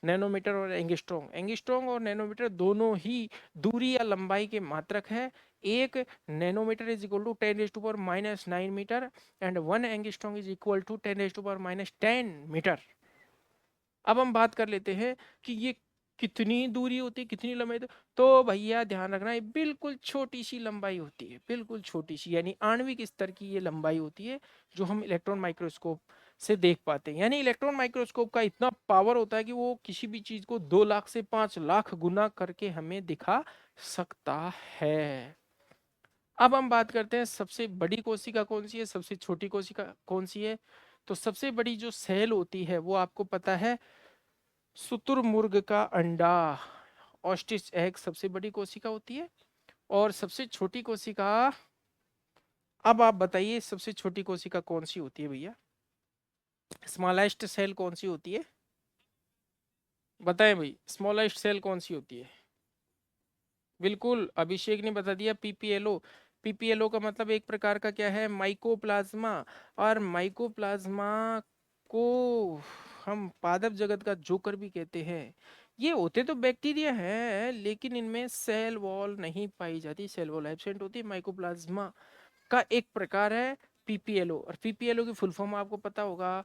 नैनोमीटर और एंगस्ट्रॉम, एंगस्ट्रॉम और नैनोमीटर दोनों ही दूरी या लंबाई के मात्रक है। 1 nanometre is equal to 10⁻⁻9 metre and 1 angstrom is equal to 10⁻⁻10 metre. अब हम बात कर लेते हैं कि ये कितनी दूरी होती है, कितनी लंबाई। तो भैया ध्यान रखना, ये बिल्कुल छोटी सी लंबाई होती है, बिल्कुल छोटी सी, यानी आणविक स्तर की ये लंबाई होती है, जो हम इलेक्ट्रॉन माइक्रोस्कोप से देख पाते हैं। यानी इलेक्ट्रॉन माइक्रोस्कोप का इतना पावर होता है कि वो किसी भी चीज को 2 लाख से 5 लाख गुना करके हमें दिखा सकता है। अब हम बात करते हैं सबसे बड़ी कोशिका कौन सी है, सबसे छोटी कोशिका कौन सी है। तो सबसे बड़ी जो सेल होती है वो आपको पता है, शुतुरमुर्ग का अंडा, ऑस्ट्रिच एग सबसे बड़ी कोशिका होती है। और सबसे छोटी कोशिका, अब आप बताइए सबसे छोटी कोशिका कौन सी होती है भैया? स्मॉलेस्ट सेल कौन सी होती है? बताएं भाई, स्मॉलेस्ट सेल कौन सी होती है? बिल्कुल अभिषेक ने बता दिया, पीपीएलओ। पीपीएलओ का मतलब एक प्रकार का क्या है, माइकोप्लाज्मा। और माइकोप्लाज्मा को हम पादप जगत का जोकर भी कहते हैं। ये होते तो बैक्टीरिया है, लेकिन इनमें सेल वॉल नहीं पाई जाती, सेल वॉल एब्सेंट होती है। माइकोप्लाज्मा का एक प्रकार है पीपीएलओ। और पीपीएलओ की फुल फॉर्म आपको पता होगा,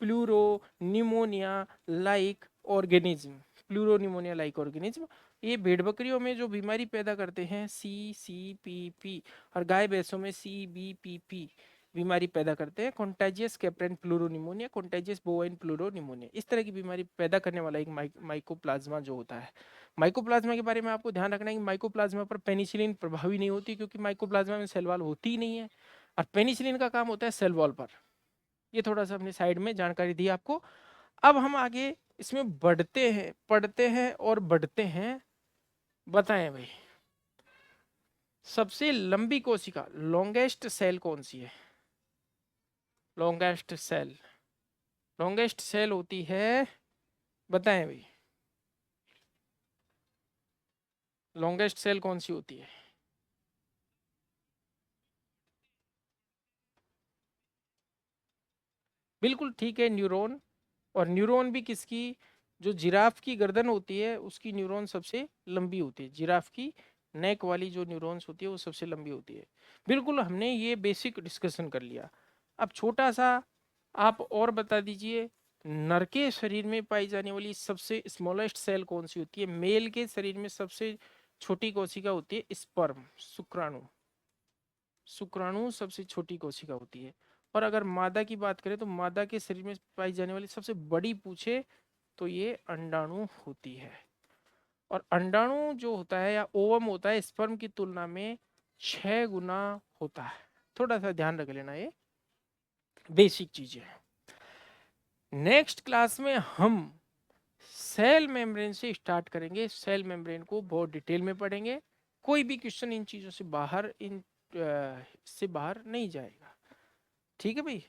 pleuro pneumonia like organism. Pleuro pneumonia like organism, ये भेड़ बकरियों में जो बीमारी पैदा करते हैं, CCPP, और गाय भैंसों में CBPP बीमारी पैदा करते हैं। Contagious caprine pleuropneumonia, contagious bovine pleuropneumonia, इस तरह की बीमारी पैदा करने वाला एक माइकोप्लाज्मा जो होता है। माइकोप्लाज्मा के बारे में आपको ध्यान रखना है कि माइकोप्लाज्मा पर पेनिसिलिन प्रभावी नहीं होती, क्योंकि माइकोप्लाज्मा में सेल वॉल होती ही नहीं है। और पेनिसिलिन का काम होता है सेल वॉल पर। ये थोड़ा सा अपने साइड में जानकारी दी आपको। अब हम आगे इसमें बढ़ते हैं, पढ़ते हैं और बढ़ते हैं। बताएं भाई, सबसे लंबी कोशिका, लॉन्गेस्ट सेल कौन सी है? लॉन्गेस्ट सेल, लॉन्गेस्ट सेल होती है, बताएं भाई, लॉन्गेस्ट सेल कौन सी होती है? बिल्कुल ठीक है, न्यूरॉन। और न्यूरॉन भी किसकी, जो जिराफ की गर्दन होती है उसकी न्यूरॉन सबसे लंबी होती है, जिराफ की नेक वाली जो न्यूरॉन्स होती है वो सबसे लंबी होती है। बिल्कुल, हमने ये बेसिक डिस्कशन कर लिया। अब छोटा सा आप और बता दीजिए, नर के शरीर में पाई जाने वाली सबसे स्मॉलेस्ट सेल कौन सी होती है? मेल के शरीर में सबसे छोटी कोशिका होती है स्पर्म, शुक्राणु। शुक्राणु सबसे छोटी कोशिका होती है। और अगर मादा की बात करें तो मादा के शरीर में पाई जाने वाली सबसे बड़ी पूछे तो ये अंडाणु होती है। और अंडाणु जो होता है या ओवम होता है स्पर्म की तुलना में 6 गुना होता है। थोड़ा सा ध्यान रख लेना, ये बेसिक चीजें हैं। नेक्स्ट क्लास में हम सेल मेम्ब्रेन से स्टार्ट करेंगे। सेल मेम्ब्रेन को बहुत डिटेल में पढ़ेंगे। कोई भी क्वेश्चन इन चीजों से बाहर से बाहर नहीं जाएगा। ठीक है भाई।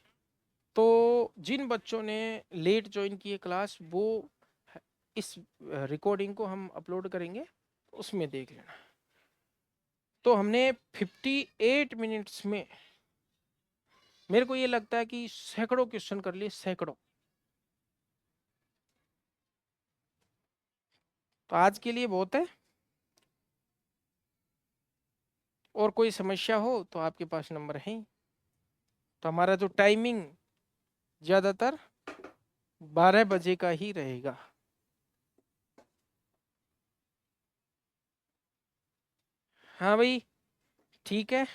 तो जिन बच्चों ने लेट ज्वाइन किए क्लास, वो इस रिकॉर्डिंग को हम अपलोड करेंगे, उसमें देख लेना। तो हमने 58 मिनट्स में, मेरे को ये लगता है कि सैकड़ों क्वेश्चन कर लिए, सैकड़ों। तो आज के लिए बहुत है। और कोई समस्या हो तो आपके पास नंबर है ही। तो हमारा जो टाइमिंग ज्यादातर 12 बजे का ही रहेगा। हाँ भाई, ठीक है।